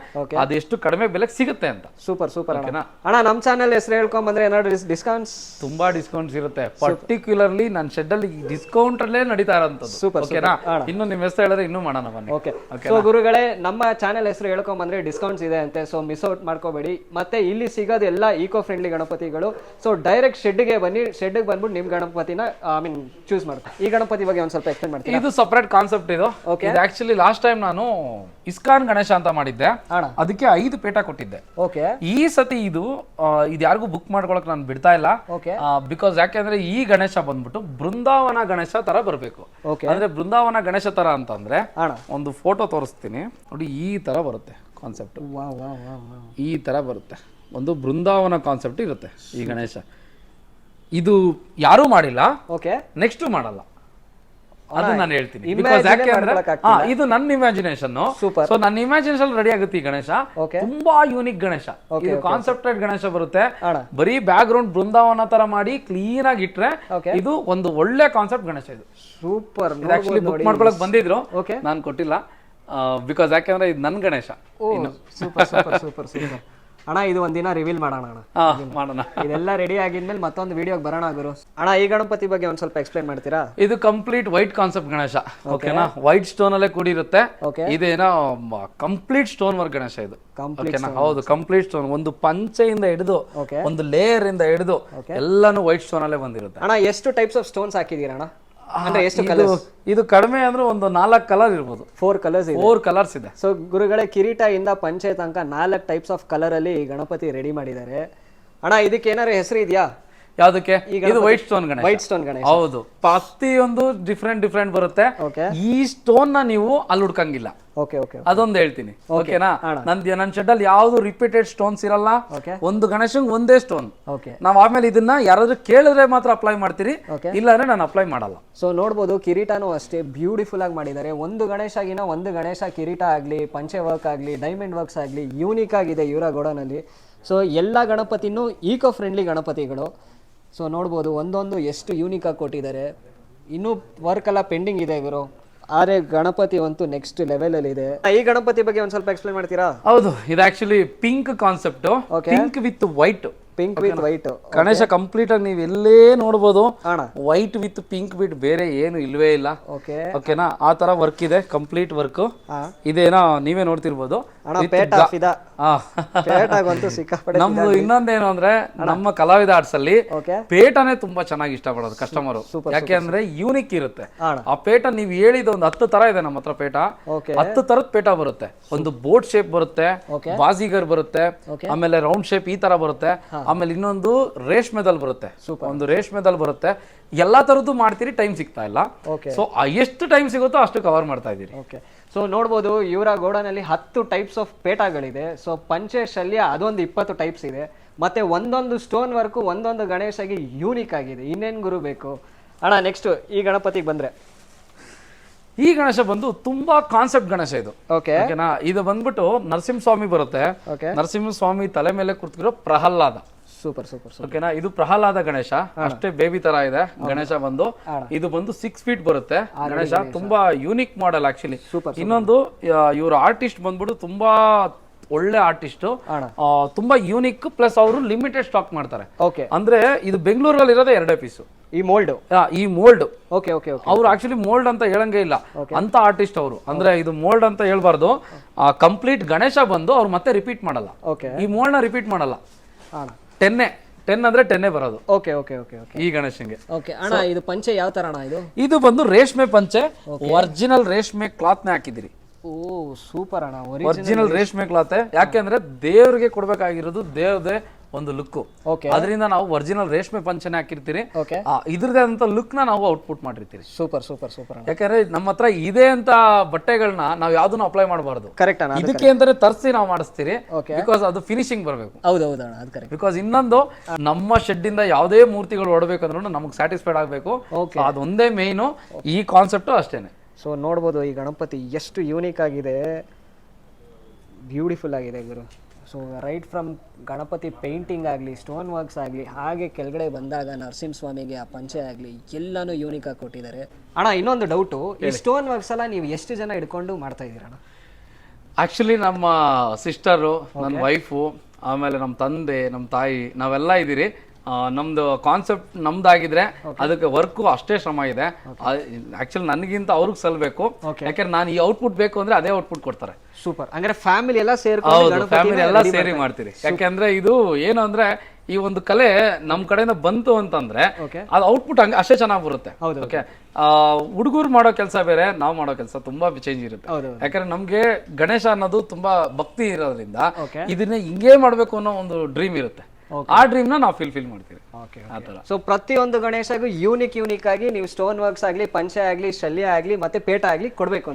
ಅದು ಎಷ್ಟು ಕಡಿಮೆ ಬೆಲೆಗೆ ಸಿಗುತ್ತೆ ಅಂತ. ಸೂಪರ್ ಅಣ್ಣ. ನಮ್ ಚಾನಲ್ ಹೆಸರು ಹೇಳ್ಕೊಂಡ್ ಬಂದ್ರೆ ಏನಾದ್ರು ಡಿಸ್ಕೌಂಟ್ಸ್? ತುಂಬಾ ಡಿಸ್ಕೌಂಟ್ಸ್ ಇರುತ್ತೆ. ಪರ್ಟಿಕ್ಯುಲರ್ಲಿ ನನ್ನ ಶೆಡ್ ಅಲ್ಲಿ ಡಿಸ್ಕೌಂಟ್ ಅಲ್ಲೇ ನಡೀತಾ ಇರೋಂಥದ್ದು. ಸೂಪರ್. ಓಕೆನಾ, ಇನ್ನು ನಿಮ್ಮ ಹೆಸರು ಹೇಳಿದ್ರೆ ಇನ್ನೂ ಮಾಡೋಣ. ಸೊ ಗುರುಗಳೇ, ನಮ್ಮ ಚಾನೆಲ್ ಹೆಸರು ಹೇಳ್ಕೊಂಡ್ ಬಂದ್ರೆ ಡಿಸ್ಕೌಂಟ್ಸ್ ಇದೆ ಅಂತೆ, ಸೊ ಮಿಸ್ ಔಟ್ ಮಾಡ್ಕೋಬೇಡಿ. ಮತ್ತೆ ಇಲ್ಲಿ ಸಿಗೋದು ಎಲ್ಲ ಈಕೋ ಫ್ರೆಂಡ್ಲಿ ಗಣಪತಿಗಳು. ಸೊ ಡೈರೆಕ್ಟ್ ಶೆಡ್ಗೆ ಬನ್ನಿ, ಶೆಡ್ಗೆ ಬಂದ್ಬಿಟ್ಟು ನಿಮ್ ಗಣಪತಿನ ಚೂಸ್ ಮಾಡ್ತಾರೆ. ಈ ಗಣಪತಿ ಬಗ್ಗೆ ಒಂದ್ ಸ್ವಲ್ಪ ಎಕ್ಸ್ಪ್ಲೇನ್ ಮಾಡ್ತೀನಿ. ಇದು ಸಪರೇಟ್ ಕಾನ್ಸೆಪ್ಟ್. ಇದು ಆಕ್ಚುಲಿ ಲಾಸ್ಟ್ ಟೈಮ್ ನಾನು ಇಸ್ಕಾನ್ ಗಣೇಶ ಅಂತ ಮಾಡಿದ್ದೆ, ಅದಕ್ಕೆ 5 ಪೇಟ ಕೊಟ್ಟಿದ್ದೆ. ಈ ಸತಿ ಇದು ಯಾರಿಗೂ ಬುಕ್ ಮಾಡ್ಕೊಳಕ್ ನಾನು ಬಿಡ್ತಾ ಇಲ್ಲ. ಬಿಕಾಸ್ ಯಾಕೆಂದ್ರೆ ಈ ಗಣೇಶ ಬಂದ್ಬಿಟ್ಟು ಬೃಂದಾವನ ಗಣೇಶ ತರ ಬರ್ಬೇಕು. ಅಂದ್ರೆ ಬೃಂದಾವನ ಗಣೇಶ ತರ ಅಂತಂದ್ರೆ ಒಂದು ಫೋಟೋ ತೋರಿಸ್ತೀನಿ ನೋಡಿ, ಈ ತರ ಬರುತ್ತೆ ಕಾನ್ಸೆಪ್ಟ್. ಈ ತರ ಬರುತ್ತೆ, ಒಂದು ಬೃಂದಾವನ ಕಾನ್ಸೆಪ್ಟ್ ಇರುತ್ತೆ ಈ ಗಣೇಶ. ಇದು ಯಾರು ಮಾಡಿಲ್ಲ, ನೆಕ್ಸ್ಟ್ ಮಾಡಲ್ಲ, ಅದು ನಾನು ಹೇಳ್ತೀನಿ. ಬಿಕಾಸ್ ಯಾಕೆಂದ್ರೆ ಇದು ನನ್ನ ಇಮ್ಯಾಜಿನೇಷನ್. ಸೊ ನನ್ನ ಇಮ್ಯಾಜಿನೇಷನ್ ರೆಡಿ ಆಗುತ್ತೆ ಈ ಗಣೇಶ. ತುಂಬಾ ಯೂನಿಕ್ ಗಣೇಶ. ಇದು ಕಾನ್ಸೆಪ್ಟೆಡ್ ಗಣೇಶ ಬರುತ್ತೆ. ಬರೀ ಬ್ಯಾಕ್ ಗ್ರೌಂಡ್ ಬೃಂದಾವನ ತರ ಮಾಡಿ ಕ್ಲೀನ್ ಆಗಿ ಇಟ್ರೆ ಇದು ಒಂದು ಒಳ್ಳೆ ಕಾನ್ಸೆಪ್ಟ್ ಗಣೇಶ. ಇದು ಸೂಪರ್. ಆಕ್ಚುಲಿ ಬುಕ್ ಮಾಡ್ಕೊಳಕ್ ಬಂದಿದ್ರು, ನಾನು ಕೊಟ್ಟಿಲ್ಲ. ಬಿಕಾಸ್ ಯಾಕೆಂದ್ರೆ ಇದು ನನ್ ಗಣೇಶ. ಸೂಪರ್. ಅಣ್ಣ ಇದು ಒಂದಿನ ರಿವೀಲ್ ಮಾಡೋಣ. ಇದೆಲ್ಲ ರೆಡಿ ಆಗಿದ್ಮೇಲೆ ಮತ್ತೊಂದು ವಿಡಿಯೋಗೆ ಬರೋಣ ಗುರು. ಅಣ್ಣ ಈ ಗಣಪತಿ ಬಗ್ಗೆ ಒಂದ್ ಸ್ವಲ್ಪ ಎಕ್ಸ್ಪ್ಲೈನ್ ಮಾಡ್ತೀರಾ? ಇದು ಕಂಪ್ಲೀಟ್ ವೈಟ್ ಕಾನ್ಸೆಪ್ಟ್ ಗಣೇಶ. ಓಕೆನಾ, ವೈಟ್ ಸ್ಟೋನ್ ಅಲ್ಲೇ ಕೂಡಿರುತ್ತೆ. ಇದೇನೋ ಕಂಪ್ಲೀಟ್ ಸ್ಟೋನ್ ವರ್ಕ್ ಗಣೇಶ ಇದು. ಹೌದು, ಕಂಪ್ಲೀಟ್ ಸ್ಟೋನ್. ಒಂದು ಪಂಚೆಯಿಂದ ಹಿಡಿದು ಒಂದು ಲೇಯರ್ ಇಂದ ಹಿಡಿದು ಎಲ್ಲಾನು ವೈಟ್ ಸ್ಟೋನ್ ಅಲ್ಲೇ ಬಂದಿರುತ್ತೆ. ಅಣ್ಣ ಎಷ್ಟು ಟೈಪ್ಸ್ ಆಫ್ ಸ್ಟೋನ್ಸ್ ಹಾಕಿದೀರ ಅಣ್ಣ? ಇದು ಕಡಿಮೆ ಅಂದ್ರೆ ಒಂದು 4 ಕಲರ್ ಇರ್ಬೋದು. 4 ಕಲರ್ಸ್ ಇದೆ. ಸೊ ಗುರುಗಳೇ, ಕಿರೀಟ ಇಂದ ಪಂಚೆ ತನಕ 4 ಟೈಪ್ಸ್ ಆಫ್ ಕಲರ್ ಅಲ್ಲಿ ಗಣಪತಿ ರೆಡಿ ಮಾಡಿದ್ದಾರೆ. ಅಣ್ಣ ಇದಕ್ಕೆ ಏನಾದ್ರು ಹೆಸರು ಇದೆಯಾ? ಯಾವ್ದಕ್ಕೆ? ಇದು ವೈಟ್ ಸ್ಟೋನ್ ಗಣೇಶ. ಹೌದು, ಪ್ರತಿಯೊಂದು ಡಿಫ್ರೆಂಟ್ ಬರುತ್ತೆ. ಈ ಸ್ಟೋನ್ ನ ನೀವು ಅಲ್ಲಿ ಹುಡ್ಕಂಗಿಲ್ಲ. ಅದೊಂದು ಹೇಳ್ತೀನಿ. ಓಕೆನಾ, ನನ್ನ ಶೆಡ್ ಅಲ್ಲಿ ಯಾವ್ದು ರಿಪೀಟೆಡ್ ಸ್ಟೋನ್ಸ್ ಇರಲ್ಲ. ಒಂದು ಗಣೇಶಂಗ್ ಒಂದೇ ಸ್ಟೋನ್. ನಾವ್ ಆಮೇಲೆ ಇದನ್ನ ಯಾರಾದ್ರೂ ಕೇಳಿದ್ರೆ ಮಾತ್ರ ಅಪ್ಲೈ ಮಾಡ್ತೀರಿ, ಇಲ್ಲಾಂದ್ರೆ ನಾನು ಅಪ್ಲೈ ಮಾಡಲ್ಲ. ಸೊ ನೋಡ್ಬೋದು, ಕಿರೀಟನೂ ಅಷ್ಟೇ ಬ್ಯೂಟಿಫುಲ್ ಆಗಿ ಮಾಡಿದ್ದಾರೆ. ಒಂದು ಗಣೇಶ ಕಿರೀಟ ಆಗ್ಲಿ, ಪಂಚೆ ವರ್ಕ್ ಆಗ್ಲಿ, ಡೈಮಂಡ್ ವರ್ಕ್ಸ್ ಆಗ್ಲಿ ಯೂನಿಕ್ ಆಗಿದೆ ಇವರ ಗೋಡನಲ್ಲಿ. ಸೊ ಎಲ್ಲ ಗಣಪತಿನೂ ಈಕೋ ಫ್ರೆಂಡ್ಲಿ ಗಣಪತಿಗಳು. ಸೊ ನೋಡ್ಬೋದು ಒಂದೊಂದು ಎಷ್ಟು ಯೂನಿಕ್ ಆಗಿ ಕೊಟ್ಟಿದ್ದಾರೆ. ಇನ್ನೂ ವರ್ಕ್ ಎಲ್ಲ ಪೆಂಡಿಂಗ್ ಇದೆ ಇವರು. ಆದ್ರೆ ಗಣಪತಿ ಅಂತೂ ನೆಕ್ಸ್ಟ್ ಲೆವೆಲ್ ಅಲ್ಲಿ ಇದೆ. ಈ ಗಣಪತಿ ಬಗ್ಗೆ ಒಂದ್ ಸ್ವಲ್ಪ ಎಕ್ಸ್ಪ್ಲೇನ್ ಮಾಡ್ತೀರಾ? ಹೌದು, ಇದು actually pink concept. Pink with white. Ganesha complete ಆಗಿ ನೀವು ಎಲ್ಲೇ ನೋಡಬಹುದು. ವೈಟ್ ವಿತ್ ಪಿಂಕ್ ಬಿಟ್ ಬೇರೆ ಏನು ಇಲ್ವೇ ಇಲ್ಲ. ಓಕೆನಾ, ಆ ತರ ವರ್ಕ್ ಇದೆ, ಕಂಪ್ಲೀಟ್ ವರ್ಕ್. ಇದೇನೋ ನೀವೇ ನೋಡ್ತಿರ್ಬೋದು. ನಮ್ದು ಇನ್ನೊಂದೇನು ಅಂದ್ರೆ, ನಮ್ಮ ಕಲಾವಿದ ಆರ್ಟ್ಸ್ ಅಲ್ಲಿ ಪೇಟನೇ ತುಂಬಾ ಚೆನ್ನಾಗಿ ಇಷ್ಟಪಡೋದು ಕಸ್ಟಮರ್. ಯಾಕೆ ಅಂದ್ರೆ ಯೂನಿಕ್ ಇರುತ್ತೆ ಆ ಪೇಟ. ನೀವು ಹೇಳಿದ ಒಂದು 10 ತರ ಇದೆ ನಮ್ಮ ಹತ್ರ ಪೇಟ. 10 ತರದ ಪೇಟ ಬರುತ್ತೆ. ಒಂದು ಬೋಟ್ ಶೇಪ್ ಬರುತ್ತೆ, ಬಾಜಿಗರ್ ಬರುತ್ತೆ, ಆಮೇಲೆ ರೌಂಡ್ ಶೇಪ್ ಈ ತರ ಬರುತ್ತೆ, ಆಮೇಲೆ ಇನ್ನೊಂದು ರೇಷ್ಮೆದಲ್ಲಿ ಬರುತ್ತೆ, ಒಂದು ರೇಷ್ಮೆದಲ್ಲಿ ಬರುತ್ತೆ. ಎಲ್ಲಾ ತರದ್ದು ಮಾಡ್ತೀರಿ, ಟೈಮ್ ಸಿಗ್ತಾ ಇಲ್ಲ. ಸೊ ಎಷ್ಟು ಟೈಮ್ ಸಿಗುತ್ತೋ ಅಷ್ಟು ಕವರ್ ಮಾಡ್ತಾ ಇದೀರಿ. ಸೊ ನೋಡ್ಬೋದು ಇವರ ಗೋಡನಲ್ಲಿ 10 ಟೈಪ್ಸ್ ಆಫ್ ಪೇಟಗಳಿದೆ. ಸೊ ಪಂಚೆ ಶಲ್ಯ ಅದೊಂದು 20 ಟೈಪ್ಸ್ ಇದೆ. ಮತ್ತೆ ಒಂದೊಂದು ಸ್ಟೋನ್ ವರ್ಕು ಒಂದೊಂದು ಗಣೇಶಗೆ ಯೂನಿಕ್ ಆಗಿದೆ. ಇನ್ನೇನು ಗುರು ಬೇಕು ಅಣ್ಣ. ನೆಕ್ಸ್ಟ್ ಈ ಗಣಪತಿಗೆ ಬಂದ್ರೆ, ಈ ಗಣೇಶ ಬಂದು ತುಂಬಾ ಕಾನ್ಸೆಪ್ಟ್ ಗಣೇಶ ಇದು. ಓಕೆನಾ? ಇದು ಬಂದ್ಬಿಟ್ಟು ನರಸಿಂಹಸ್ವಾಮಿ ಬರುತ್ತೆ. ನರಸಿಂಹಸ್ವಾಮಿ ತಲೆ ಮೇಲೆ ಕೂರ್ತಿರೋ ಪ್ರಹ್ಲಾದ. Super super. ಓಕೆನಾ? ಇದು ಪ್ರಹ್ಲಾದ ಗಣೇಶ, ಅಷ್ಟೇ ಬೇಬಿ ತರ ಇದೆ ಗಣೇಶ ಬಂದು. ಇದು ಬಂದು 6 ಫೀಟ್ ಬರುತ್ತೆ ಗಣೇಶ. ತುಂಬಾ ಯೂನಿಕ್ ಮಾಡೆಲ್ ಆಕ್ಚುಲಿ. ಇನ್ನೊಂದು ಇವ್ರ ಆರ್ಟಿಸ್ಟ್ ಬಂದ್ಬಿಟ್ಟು ತುಂಬಾ ಒಳ್ಳೆ ಆರ್ಟಿಸ್ಟ್, ತುಂಬಾ ಯೂನಿಕ್. ಪ್ಲಸ್ ಅವರು ಲಿಮಿಟೆಡ್ ಸ್ಟಾಕ್ ಮಾಡ್ತಾರೆ. ಅಂದ್ರೆ ಇದು ಬೆಂಗಳೂರಲ್ಲಿ ಇರೋದೇ 2 ಪೀಸು. ಈ ಮೋಲ್ಡ್ ಅವ್ರು ಆಕ್ಚುಲಿ ಮೋಲ್ಡ್ ಅಂತ ಹೇಳಂಗೆ ಇಲ್ಲ, ಅಂತ ಆರ್ಟಿಸ್ಟ್ ಅವರು. ಅಂದ್ರೆ ಇದು ಮೋಲ್ಡ್ ಅಂತ ಹೇಳ್ಬಾರ್ದು, ಕಂಪ್ಲೀಟ್ ಗಣೇಶ ಬಂದು ಅವ್ರು ಮತ್ತೆ ರಿಪೀಟ್ ಮಾಡಲ್ಲ. ಈ ಮೋಲ್ಡ್ ನ ರಿಪೀಟ್ ಮಾಡಲ್ಲ. 10 ಅಂದ್ರೆ 10 ಬರೋದು ಈ ಗಣೇಶನ್ಗೆ. ಅಣ್ಣ ಇದು ಪಂಚೆ ಯಾವ ತರ ಅಣ್ಣ? ಇದು ಬಂದು ರೇಷ್ಮೆ ಪಂಚೆ, ಒರಿಜಿನಲ್ ರೇಷ್ಮೆ ಕ್ಲಾತ್ ನೇ ಹಾಕಿದಿರಿ. ಓ ಸೂಪರ್ ಅಣ್ಣ, ಒರಿಜಿನಲ್ ರೇಷ್ಮೆ ಕ್ಲಾತ್. ಯಾಕೆಂದ್ರೆ ದೇವ್ರಿಗೆ ಕೊಡ್ಬೇಕಾಗಿರೋದು ದೇವ್ರದೇ ಒಂದು ಲುಕ್. ಅದರಿಂದ ನಾವು ಒರಿಜಿನಲ್ ರೇಷ್ಮೆ ಪಂಚನೆ ಹಾಕಿರ್ತೀರಿ. ಇದ್ರದೇ ಅಂತ ಲುಕ್ ನ ನಾವು ಔಟ್ಪುಟ್ ಮಾಡಿರ್ತೀರಿ. Super super super. ಯಾಕಂದ್ರೆ ನಮ್ಮ ಹತ್ರ ಇದೆ ಅಂತ ಬಟ್ಟೆಗಳನ್ನ ನಾವು ಯಾವ್ದನ್ನು ಅಪ್ಲೈ ಮಾಡಬಾರ್ದು. ಕರೆಕ್ಟ್. ಇದಕ್ಕೆ ಅಂತಾನೆ ತರಿಸಿ ನಾವು ಮಾಡಿಸ್ತೀರಿ, ಬಿಕಾಸ್ ಅದು ಫಿನಿಶಿಂಗ್ ಬರಬೇಕು. ಬಿಕಾಸ್ ಇನ್ನೊಂದು ನಮ್ಮ ಶೆಡ್ ಇಂದ ಯಾವುದೇ ಮೂರ್ತಿಗಳು ಹೊಡಬೇಕಂದ್ರೂ ನಮಗೆ ಸ್ಯಾಟಿಸ್ಫೈಡ್ ಆಗಬೇಕು. ಅದೊಂದೇ ಮೇಯ್ನು. ಈ ಕಾನ್ಸೆಪ್ಟ್ ಅಷ್ಟೇನೆ. ಸೊ ನೋಡ್ಬೋದು ಈ ಗಣಪತಿ ಎಷ್ಟು ಯೂನಿಕ್ ಆಗಿದೆ, ಬ್ಯೂಟಿಫುಲ್ ಆಗಿದೆ ಗುರು. So right from Ganapati painting ಆಗಲಿ, ಸ್ಟೋನ್ ವರ್ಕ್ಸ್ ಆಗಲಿ, ಹಾಗೆ ಕೆಳಗಡೆ ಬಂದಾಗ ನರಸಿಂಹಸ್ವಾಮಿಗೆ ಆ ಪಂಚೆ ಆಗಲಿ, ಎಲ್ಲಾನು ಯೂನಿಕ್ ಆಗಿ ಕೊಟ್ಟಿದ್ದಾರೆ. ಅಣ್ಣ ಇನ್ನೊಂದು ಡೌಟು, ಈ ಸ್ಟೋನ್ ವರ್ಕ್ಸ್ ಎಲ್ಲ ನೀವು ಎಷ್ಟು ಜನ ಹಿಡ್ಕೊಂಡು ಮಾಡ್ತಾ ಇದ್ದೀರಣ್ಣ? ಆಕ್ಚುಲಿ ನಮ್ಮ ಸಿಸ್ಟರು, ನನ್ನ ವೈಫು, ಆಮೇಲೆ ನಮ್ಮ ತಂದೆ, ನಮ್ಮ ತಾಯಿ, ನಾವೆಲ್ಲ ಇದ್ದೀರಿ. ನಮ್ದು ಕಾನ್ಸೆಪ್ಟ್ ನಮ್ದಾಗಿದ್ರೆ ಅದಕ್ಕೆ ವರ್ಕು ಅಷ್ಟೇ ಶ್ರಮ ಇದೆ. ಆಕ್ಚುಲಿ ನನಗಿಂತ ಅವ್ರಿಗೆ ಸಲ್ಬೇಕು. ಯಾಕಂದ್ರೆ ನಾನು ಈ ಔಟ್ಪುಟ್ ಬೇಕು ಅಂದ್ರೆ ಅದೇ ಔಟ್ಪುಟ್ ಕೊಡ್ತಾರೆ. ಸೂಪರ್. ಅಂದ್ರೆ ಫ್ಯಾಮಿಲಿ ಎಲ್ಲ ಫ್ಯಾಮಿಲಿ ಎಲ್ಲ ಸೇರಿ ಮಾಡ್ತೀರಿ. ಯಾಕೆಂದ್ರೆ ಇದು ಏನು ಅಂದ್ರೆ ಈ ಒಂದು ಕಲೆ ನಮ್ ಕಡೆಯಿಂದ ಬಂತು ಅಂತಂದ್ರೆ ಅದು ಔಟ್ಪುಟ್ ಹಂಗೆ ಅಷ್ಟೇ ಚೆನ್ನಾಗಿ ಬರುತ್ತೆ. ಓಕೆ, ಹುಡುಗರು ಮಾಡೋ ಕೆಲಸ ಬೇರೆ, ನಾವು ಮಾಡೋ ಕೆಲಸ ತುಂಬಾ ಚೇಂಜ್ ಇರುತ್ತೆ. ಯಾಕಂದ್ರೆ ನಮ್ಗೆ ಗಣೇಶ ಅನ್ನೋದು ತುಂಬಾ ಭಕ್ತಿ ಇರೋದ್ರಿಂದ ಇದನ್ನ ಹಿಂಗೇ ಮಾಡ್ಬೇಕು ಅನ್ನೋ ಒಂದು ಡ್ರೀಮ್ ಇರುತ್ತೆ. ಆ ಡ್ರೀಮ್ ನ ನಾವು ಫಿಲ್ ಮಾಡ್ತೀವಿ. ಸೊ ಪ್ರತಿಯೊಂದು ಗಣೇಶಗೂ ಯೂನಿಕ್ ಆಗಿ ನೀವು ಸ್ಟೋನ್ ವರ್ಕ್ಸ್ ಆಗ್ಲಿ, ಪಂಚೆ ಆಗ್ಲಿ, ಶಲ್ಯ ಆಗ್ಲಿ, ಮತ್ತೆ ಪೇಟ ಆಗ್ಲಿ ಕೊಡ್ಬೇಕು.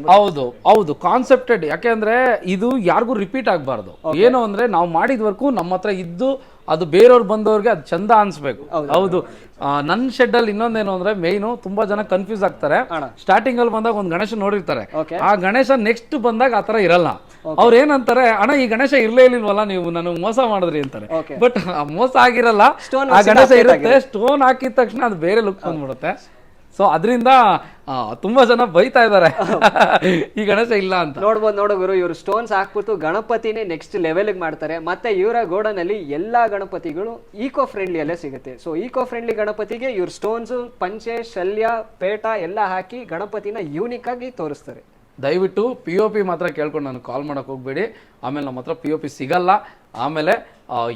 ಹೌದು ಕಾನ್ಸೆಪ್ಟೆಡ್. ಯಾಕೆಂದ್ರೆ ಇದು ಯಾರಿಗೂ ರಿಪೀಟ್ ಆಗ್ಬಾರ್ದು. ಏನು ಅಂದ್ರೆ ನಾವು ಮಾಡಿದ ವರ್ಕು ನಮ್ಮ ಹತ್ರ ಇದ್ದು ಅದು ಬೇರೆಯವ್ರು ಬಂದವ್ರಿಗೆ ಅದು ಚಂದ ಅನ್ಸ್ಬೇಕು. ಹೌದು. ನನ್ನ ಶೆಡ್ ಅಲ್ಲಿ ಇನ್ನೊಂದೇನು ಅಂದ್ರೆ ಮೇಯ್ನು ತುಂಬಾ ಜನ ಕನ್ಫ್ಯೂಸ್ ಆಗ್ತಾರೆ. ಸ್ಟಾರ್ಟಿಂಗ್ ಅಲ್ಲಿ ಬಂದಾಗ ಒಂದು ಗಣೇಶ ನೋಡಿರ್ತಾರೆ, ಆ ಗಣೇಶ ನೆಕ್ಸ್ಟ್ ಬಂದಾಗ ಆತರ ಇರಲ್ಲ. ಅವ್ರ ಏನಂತಾರೆ, ಅಣ್ಣ ಈ ಗಣೇಶ ಇರ್ಲೇ ಇಲ್ವಲ್ಲ, ನೀವು ನನಗೆ ಮೋಸ ಮಾಡಿದ್ರಿ ಅಂತಾರೆ. ಬಟ್ ಮೋಸ ಆಗಿರಲ್ಲ, ಆ ಗಣೇಶ ಇರುತ್ತೆ. ಸ್ಟೋನ್ ಹಾಕಿದ ತಕ್ಷಣ ಅದು ಬೇರೆ ಲುಕ್ ಬಂದ್ಬಿಡುತ್ತೆ. ಸೊ ಅದರಿಂದ ತುಂಬಾ ಜನ ಬೈತಾ ಇದಾರೆ ಈ ಗಣೇಶ ಇಲ್ಲ ಅಂತ. ನೋಡು ಗುರು, ಇವರು ಸ್ಟೋನ್ಸ್ ಹಾಕ್ಬಿಟ್ಟು ಗಣಪತಿನೇ ನೆಕ್ಸ್ಟ್ ಲೆವೆಲ್ ಮಾಡ್ತಾರೆ. ಮತ್ತೆ ಇವರ ಗೋಡನಲ್ಲಿ ಎಲ್ಲಾ ಗಣಪತಿಗಳು ಈಕೋ ಫ್ರೆಂಡ್ಲಿ ಅಲ್ಲೇ ಸಿಗುತ್ತೆ. ಸೊ ಈಕೋ ಫ್ರೆಂಡ್ಲಿ ಗಣಪತಿಗೆ ಇವ್ರ ಸ್ಟೋನ್ಸ್, ಪಂಚೆ, ಶಲ್ಯ, ಪೇಟ ಎಲ್ಲ ಹಾಕಿ ಗಣಪತಿನ ಯೂನಿಕ್ ಆಗಿ ತೋರಿಸ್ತಾರೆ. ದಯವಿಟ್ಟು POP ಮಾತ್ರ ಕೇಳ್ಕೊಂಡು ನನಗೆ ಕಾಲ್ ಮಾಡಕ್ ಹೋಗ್ಬೇಡಿ. ಆಮೇಲೆ ನಮ್ಮ ಹತ್ರ POP ಸಿಗಲ್ಲ. ಆಮೇಲೆ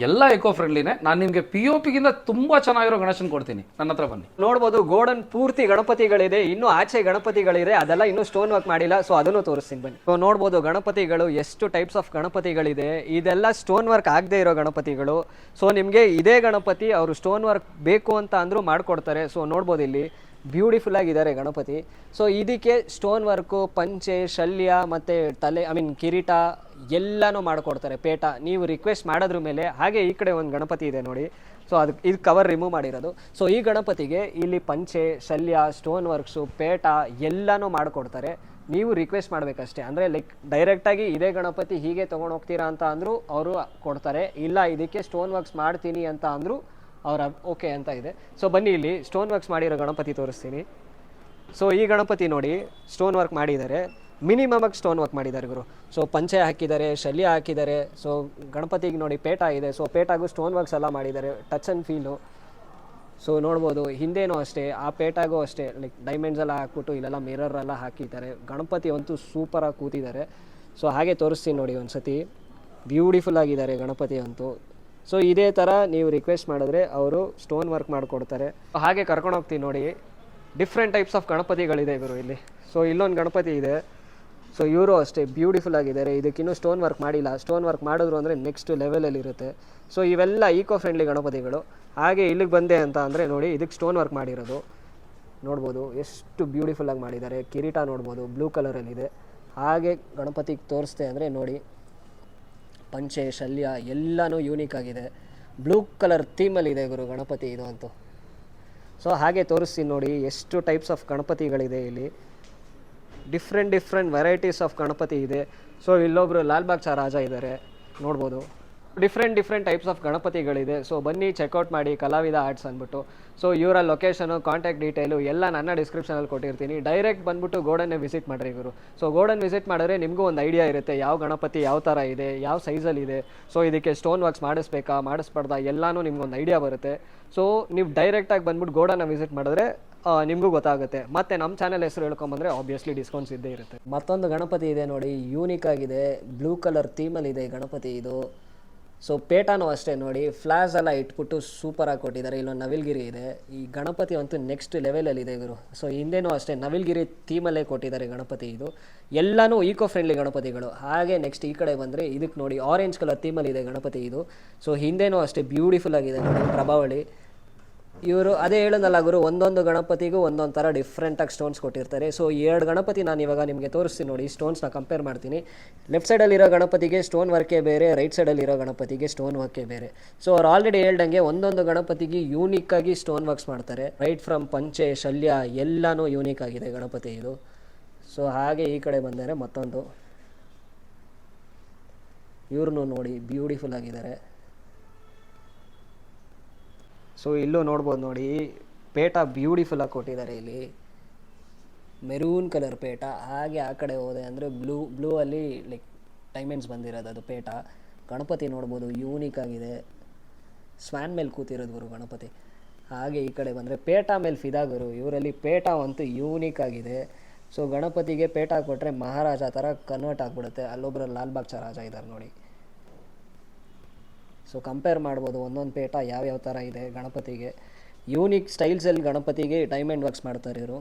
ಎಲ್ಲ ಎಕೋ ಫ್ರೆಂಡ್ಲಿನೇ. ನಾನು ನಿಮ್ಗೆ POP ಗಿಂತ ತುಂಬಾ ಚೆನ್ನಾಗಿರೋ ಗಣೇಶನ್ ಕೊಡ್ತೀನಿ, ನನ್ನ ಹತ್ರ ಬನ್ನಿ. ನೋಡ್ಬೋದು ಗೋಡನ್ ಪೂರ್ತಿ ಗಣಪತಿಗಳಿದೆ, ಇನ್ನು ಆಚೆ ಗಣಪತಿಗಳಿದೆ, ಅದೆಲ್ಲ ಇನ್ನೂ ಸ್ಟೋನ್ ವರ್ಕ್ ಮಾಡಿಲ್ಲ. ಸೊ ಅದನ್ನು ತೋರಿಸ್ತೀನಿ ಬನ್ನಿ. ಸೊ ನೋಡ್ಬೋದು ಗಣಪತಿಗಳು ಎಷ್ಟು ಟೈಪ್ಸ್ ಆಫ್ ಗಣಪತಿಗಳಿದೆ. ಇದೆಲ್ಲ ಸ್ಟೋನ್ ವರ್ಕ್ ಆಗದೆ ಇರೋ ಗಣಪತಿಗಳು. ಸೊ ನಿಮಗೆ ಇದೇ ಗಣಪತಿ ಅವರು ಸ್ಟೋನ್ ವರ್ಕ್ ಬೇಕು ಅಂತ ಅಂದ್ರೂ ಮಾಡ್ಕೊಡ್ತಾರೆ. ಸೊ ನೋಡ್ಬೋದು ಇಲ್ಲಿ ಬ್ಯೂಟಿಫುಲ್ ಆಗಿದ್ದಾರೆ ಗಣಪತಿ. ಸೊ ಇದಕ್ಕೆ ಸ್ಟೋನ್ ವರ್ಕು, ಪಂಚೆ, ಶಲ್ಯ, ಮತ್ತು ಕಿರೀಟ ಎಲ್ಲನೂ ಮಾಡಿಕೊಡ್ತಾರೆ. ಪೇಟ ನೀವು ರಿಕ್ವೆಸ್ಟ್ ಮಾಡೋದ್ರ ಮೇಲೆ. ಹಾಗೆ ಈ ಕಡೆ ಒಂದು ಗಣಪತಿ ಇದೆ ನೋಡಿ. ಸೊ ಅದಕ್ಕೆ ಇದು ಕವರ್ ರಿಮೂವ್ ಮಾಡಿರೋದು. ಸೊ ಈ ಗಣಪತಿಗೆ ಇಲ್ಲಿ ಪಂಚೆ, ಶಲ್ಯ, ಸ್ಟೋನ್ ವರ್ಕ್ಸು, ಪೇಟ ಎಲ್ಲನೂ ಮಾಡಿಕೊಡ್ತಾರೆ. ನೀವು ರಿಕ್ವೆಸ್ಟ್ ಮಾಡಬೇಕಷ್ಟೇ. ಅಂದರೆ ಲೈಕ್ ಡೈರೆಕ್ಟಾಗಿ ಇದೇ ಗಣಪತಿ ಹೀಗೆ ತೊಗೊಂಡು ಹೋಗ್ತೀರಾ ಅಂತ ಅಂದರೂ ಅವರು ಕೊಡ್ತಾರೆ. ಇಲ್ಲ ಇದಕ್ಕೆ ಸ್ಟೋನ್ ವರ್ಕ್ಸ್ ಮಾಡ್ತೀನಿ ಅಂತ ಅಂದರೂ ಅವ್ರ ಓಕೆ ಅಂತ ಇದೆ. ಸೊ ಬನ್ನಿ ಇಲ್ಲಿ ಸ್ಟೋನ್ ವರ್ಕ್ಸ್ ಮಾಡಿರೋ ಗಣಪತಿ ತೋರಿಸ್ತೀನಿ. ಸೊ ಈ ಗಣಪತಿ ನೋಡಿ ಸ್ಟೋನ್ ವರ್ಕ್ ಮಾಡಿದ್ದಾರೆ. ಮಿನಿಮಮ್ ಆಗಿ ಸ್ಟೋನ್ ವರ್ಕ್ ಮಾಡಿದ್ದಾರೆ ಗುರು. ಸೊ ಪಂಚೆ ಹಾಕಿದ್ದಾರೆ, ಶಲ್ಯ ಹಾಕಿದ್ದಾರೆ. ಸೊ ಗಣಪತಿಗೆ ನೋಡಿ ಪೇಟ ಇದೆ. ಸೊ ಪೇಟಾಗೂ ಸ್ಟೋನ್ ವರ್ಕ್ಸ್ ಎಲ್ಲ ಮಾಡಿದ್ದಾರೆ, ಟಚ್ ಆ್ಯಂಡ್ ಫೀಲು. ಸೊ ನೋಡ್ಬೋದು ಹಿಂದೇನೂ ಅಷ್ಟೇ, ಆ ಪೇಟಾಗೂ ಅಷ್ಟೇ ಲೈಕ್ ಡೈಮಂಡ್ಸ್ ಎಲ್ಲ ಹಾಕ್ಬಿಟ್ಟು ಇಲ್ಲೆಲ್ಲ ಮಿರರ್ ಎಲ್ಲ ಹಾಕಿದ್ದಾರೆ. ಗಣಪತಿ ಅಂತೂ ಸೂಪರಾಗಿ ಕೂತಿದ್ದಾರೆ. ಸೊ ಹಾಗೆ ತೋರಿಸ್ತೀನಿ ನೋಡಿ ಒಂದು ಸತಿ. ಬ್ಯೂಟಿಫುಲ್ ಆಗಿದ್ದಾರೆ ಗಣಪತಿ ಅಂತೂ. ಸೊ ಇದೇ ಥರ ನೀವು ರಿಕ್ವೆಸ್ಟ್ ಮಾಡಿದ್ರೆ ಅವರು ಸ್ಟೋನ್ ವರ್ಕ್ ಮಾಡಿಕೊಡ್ತಾರೆ. ಹಾಗೆ ಕರ್ಕೊಂಡು ಹೋಗ್ತೀನಿ ನೋಡಿ. ಡಿಫ್ರೆಂಟ್ ಟೈಪ್ಸ್ ಆಫ್ ಗಣಪತಿಗಳಿದೆ ಗುರು ಇಲ್ಲಿ. ಸೊ ಇಲ್ಲೊಂದು ಗಣಪತಿ ಇದೆ. ಸೊ ಇವರು ಅಷ್ಟೇ ಬ್ಯೂಟಿಫುಲ್ ಆಗಿದ್ದಾರೆ. ಇದಕ್ಕಿನ್ನೂ ಸ್ಟೋನ್ ವರ್ಕ್ ಮಾಡಿಲ್ಲ. ಸ್ಟೋನ್ ವರ್ಕ್ ಮಾಡಿದ್ರು ಅಂದರೆ ನೆಕ್ಸ್ಟ್ ಲೆವೆಲಲ್ಲಿ ಇರುತ್ತೆ. ಸೊ ಇವೆಲ್ಲ ಈಕೋ ಫ್ರೆಂಡ್ಲಿ ಗಣಪತಿಗಳು. ಹಾಗೆ ಇಲ್ಲಿಗೆ ಬಂದೆ ಅಂತ ಅಂದರೆ ನೋಡಿ, ಇದಕ್ಕೆ ಸ್ಟೋನ್ ವರ್ಕ್ ಮಾಡಿರೋದು ನೋಡ್ಬೋದು ಎಷ್ಟು ಬ್ಯೂಟಿಫುಲ್ಲಾಗಿ ಮಾಡಿದ್ದಾರೆ. ಕಿರೀಟ ನೋಡ್ಬೋದು ಬ್ಲೂ ಕಲರಲ್ಲಿದೆ. ಹಾಗೆ ಗಣಪತಿಗೆ ತೋರಿಸ್ದೆ ಅಂದರೆ ನೋಡಿ, ಪಂಚೆ ಶಲ್ಯ ಎಲ್ಲನೂ ಯೂನಿಕ್ ಆಗಿದೆ. ಬ್ಲೂ ಕಲರ್ ಥೀಮಲ್ಲಿದೆ ಗುರು ಗಣಪತಿ ಇದು ಅಂತೂ. ಸೊ ಹಾಗೆ ತೋರಿಸ್ತೀನಿ ನೋಡಿ ಎಷ್ಟು ಟೈಪ್ಸ್ ಆಫ್ ಗಣಪತಿಗಳಿದೆ ಇಲ್ಲಿ. ಡಿಫ್ರೆಂಟ್ ವೆರೈಟೀಸ್ ಆಫ್ ಗಣಪತಿ ಇದೆ. ಸೊ ಇಲ್ಲೊಬ್ರು ಲಾಲ್ಬಾಗ್ ಚಾ ರಾಜ ಇದ್ದಾರೆ ನೋಡ್ಬೋದು. ಡಿಫ್ರೆಂಟ್ ಟೈಪ್ಸ್ ಆಫ್ ಗಣಪತಿಗಳಿದೆ. ಸೊ ಬನ್ನಿ ಚೆಕ್ಔಟ್ ಮಾಡಿ ಕಲಾವಿದ ಆರ್ಟ್ಸ್ ಅಂದ್ಬಿಟ್ಟು. ಸೊ ಇವರ ಲೊಕೇಶನು, ಕಾಂಟ್ಯಾಕ್ಟ್ ಡೀಟೇಲು ಎಲ್ಲ ನನ್ನ ಡಿಸ್ಕ್ರಿಪ್ಷನಲ್ಲಿ ಕೊಟ್ಟಿರ್ತೀನಿ. ಡೈರೆಕ್ಟ್ ಬಂದ್ಬಿಟ್ಟು ಗೋಡನ್ನೇ ವಿಸಿಟ್ ಮಾಡಿರಿ ಗುರು. ಸೊ ಗೋಡನ್ ವಿಸಿಟ್ ಮಾಡಿದ್ರೆ ನಿಮಗೂ ಒಂದು ಐಡಿಯಾ ಇರುತ್ತೆ ಯಾವ ಗಣಪತಿ ಯಾವ ಥರ ಇದೆ, ಯಾವ ಸೈಜಲ್ಲಿದೆ, ಸೊ ಇದಕ್ಕೆ ಸ್ಟೋನ್ ವರ್ಕ್ಸ್ ಮಾಡಿಸ್ಬೇಕಾ ಮಾಡಿಸ್ಬಾರ್ದಾ ಎಲ್ಲನೂ ನಿಮ್ಗೊಂದು ಐಡಿಯಾ ಬರುತ್ತೆ. ಸೊ ನೀವು ಡೈರೆಕ್ಟಾಗಿ ಬಂದ್ಬಿಟ್ಟು ಗೋಡನ್ನ ವಿಸಿಟ್ ಮಾಡಿದ್ರೆ ನಿಮಗೂ ಗೊತ್ತಾಗುತ್ತೆ. ಮತ್ತು ನಮ್ಮ ಚಾನಲ್ ಹೆಸರು ಹೇಳ್ಕೊಂಬಂದರೆ ಆಬ್ವಿಯಸ್ಲಿ ಡಿಸ್ಕೌಂಟ್ಸ್ ಇದ್ದೇ ಇರುತ್ತೆ. ಮತ್ತೊಂದು ಗಣಪತಿ ಇದೆ ನೋಡಿ, ಯೂನಿಕ್ ಆಗಿದೆ, ಬ್ಲೂ ಕಲರ್ ಥೀಮಲ್ಲಿದೆ ಗಣಪತಿ ಇದು. ಸೊ ಪೇಟಾನು ಅಷ್ಟೇ ನೋಡಿ, ಫ್ಲಾಸ್ ಎಲ್ಲ ಇಟ್ಬಿಟ್ಟು ಸೂಪರಾಗಿ ಕೊಟ್ಟಿದ್ದಾರೆ. ಇಲ್ಲೊಂದು ನವಿಲ್ಗಿರಿ ಇದೆ. ಈ ಗಣಪತಿ ಅಂತೂ ನೆಕ್ಸ್ಟ್ ಲೆವೆಲಲ್ಲಿದೆ ಗುರು. ಸೊ ಹಿಂದೆನೂ ಅಷ್ಟೇ ನವಿಲ್ಗಿರಿ ಥೀಮಲ್ಲೇ ಕೊಟ್ಟಿದ್ದಾರೆ ಗಣಪತಿ ಇದು. ಎಲ್ಲನೂ ಈಕೋ ಫ್ರೆಂಡ್ಲಿ ಗಣಪತಿಗಳು. ಹಾಗೆ ನೆಕ್ಸ್ಟ್ ಈ ಕಡೆ ಬಂದರೆ ಇದಕ್ಕೆ ನೋಡಿ ಆರೆಂಜ್ ಕಲರ್ ಥೀಮಲ್ಲಿದೆ ಗಣಪತಿ ಇದು. ಸೊ ಹಿಂದೆನೂ ಅಷ್ಟೇ ಬ್ಯೂಟಿಫುಲ್ ಆಗಿದೆ ನೋಡಿ ಪ್ರಭಾವಳಿ. ಇವರು ಅದೇ ಹೇಳೋದಲ್ಲ ಗುರು, ಒಂದೊಂದು ಗಣಪತಿಗೂ ಒಂದೊಂದು ಥರ ಡಿಫ್ರೆಂಟಾಗಿ ಸ್ಟೋನ್ಸ್ ಕೊಟ್ಟಿರ್ತಾರೆ. ಸೊ 2 ಗಣಪತಿ ನಾನು ಇವಾಗ ನಿಮಗೆ ತೋರಿಸ್ತೀನಿ ನೋಡಿ, ಸ್ಟೋನ್ಸ್ನ ಕಂಪೇರ್ ಮಾಡ್ತೀನಿ. ಲೆಫ್ಟ್ ಸೈಡಲ್ಲಿರೋ ಗಣಪತಿಗೆ ಸ್ಟೋನ್ ವರ್ಕೇ ಬೇರೆ, ರೈಟ್ ಸೈಡಲ್ಲಿರೋ ಗಣಪತಿಗೆ ಸ್ಟೋನ್ ವರ್ಕೇ ಬೇರೆ. ಸೊ ಅವ್ರು ಆಲ್ರೆಡಿ ಹೇಳ್ದಂಗೆ ಒಂದೊಂದು ಗಣಪತಿಗೆ ಯೂನಿಕ್ಕಾಗಿ ಸ್ಟೋನ್ ವರ್ಕ್ಸ್ ಮಾಡ್ತಾರೆ. ರೈಟ್ ಫ್ರಮ್ ಪಂಚೆ ಶಲ್ಯ ಎಲ್ಲನೂ ಯೂನಿಕ್ ಆಗಿದೆ ಗಣಪತಿ ಇದು. ಸೊ ಹಾಗೆ ಈ ಕಡೆ ಬಂದರೆ ಮತ್ತೊಂದು, ಇವ್ರನ್ನೂ ನೋಡಿ ಬ್ಯೂಟಿಫುಲ್ ಆಗಿದ್ದಾರೆ. ಸೊ ಇಲ್ಲೂ ನೋಡ್ಬೋದು ನೋಡಿ, ಪೇಟ ಬ್ಯೂಟಿಫುಲ್ಲಾಗಿ ಕೊಟ್ಟಿದ್ದಾರೆ ಇಲ್ಲಿ, ಮೆರೂನ್ ಕಲರ್ ಪೇಟ. ಹಾಗೆ ಆ ಕಡೆ ಹೋದೆ ಅಂದರೆ ಬ್ಲೂ ಅಲ್ಲಿ ಲೈಕ್ ಡೈಮಂಡ್ಸ್ ಬಂದಿರೋದು ಅದು ಪೇಟ. ಗಣಪತಿ ನೋಡ್ಬೋದು ಯೂನಿಕ್ ಆಗಿದೆ, ಸ್ವ್ಯಾನ್ ಮೇಲೆ ಕೂತಿರೋದು ಗುರು ಗಣಪತಿ. ಹಾಗೆ ಈ ಕಡೆ ಬಂದರೆ ಪೇಟ ಮೇಲೆ ಫಿದಾ ಗುರು, ಇವರಲ್ಲಿ ಪೇಟ ಅಂತೂ ಯೂನಿಕ್ ಆಗಿದೆ. ಸೊ ಗಣಪತಿಗೆ ಪೇಟ ಕೊಟ್ಟರೆ ಮಹಾರಾಜ ಥರ ಕನ್ವರ್ಟ್ ಆಗಿಬಿಡುತ್ತೆ. ಅಲ್ಲೊಬ್ಬರು ಲಾಲ್ಬಾಗ್ ಚಾ ರಾಜ ಇದ್ದಾರೆ ನೋಡಿ. ಸೊ ಕಂಪೇರ್ ಮಾಡ್ಬೋದು ಒಂದೊಂದು ಪೇಟ ಯಾವ್ಯಾವ ಥರ ಇದೆ ಗಣಪತಿಗೆ. ಯೂನಿಕ್ ಸ್ಟೈಲ್ಸಲ್ಲಿ ಗಣಪತಿಗೆ ಡೈಮಂಡ್ ವರ್ಕ್ಸ್ ಮಾಡ್ತಾರೆ ಇವರು.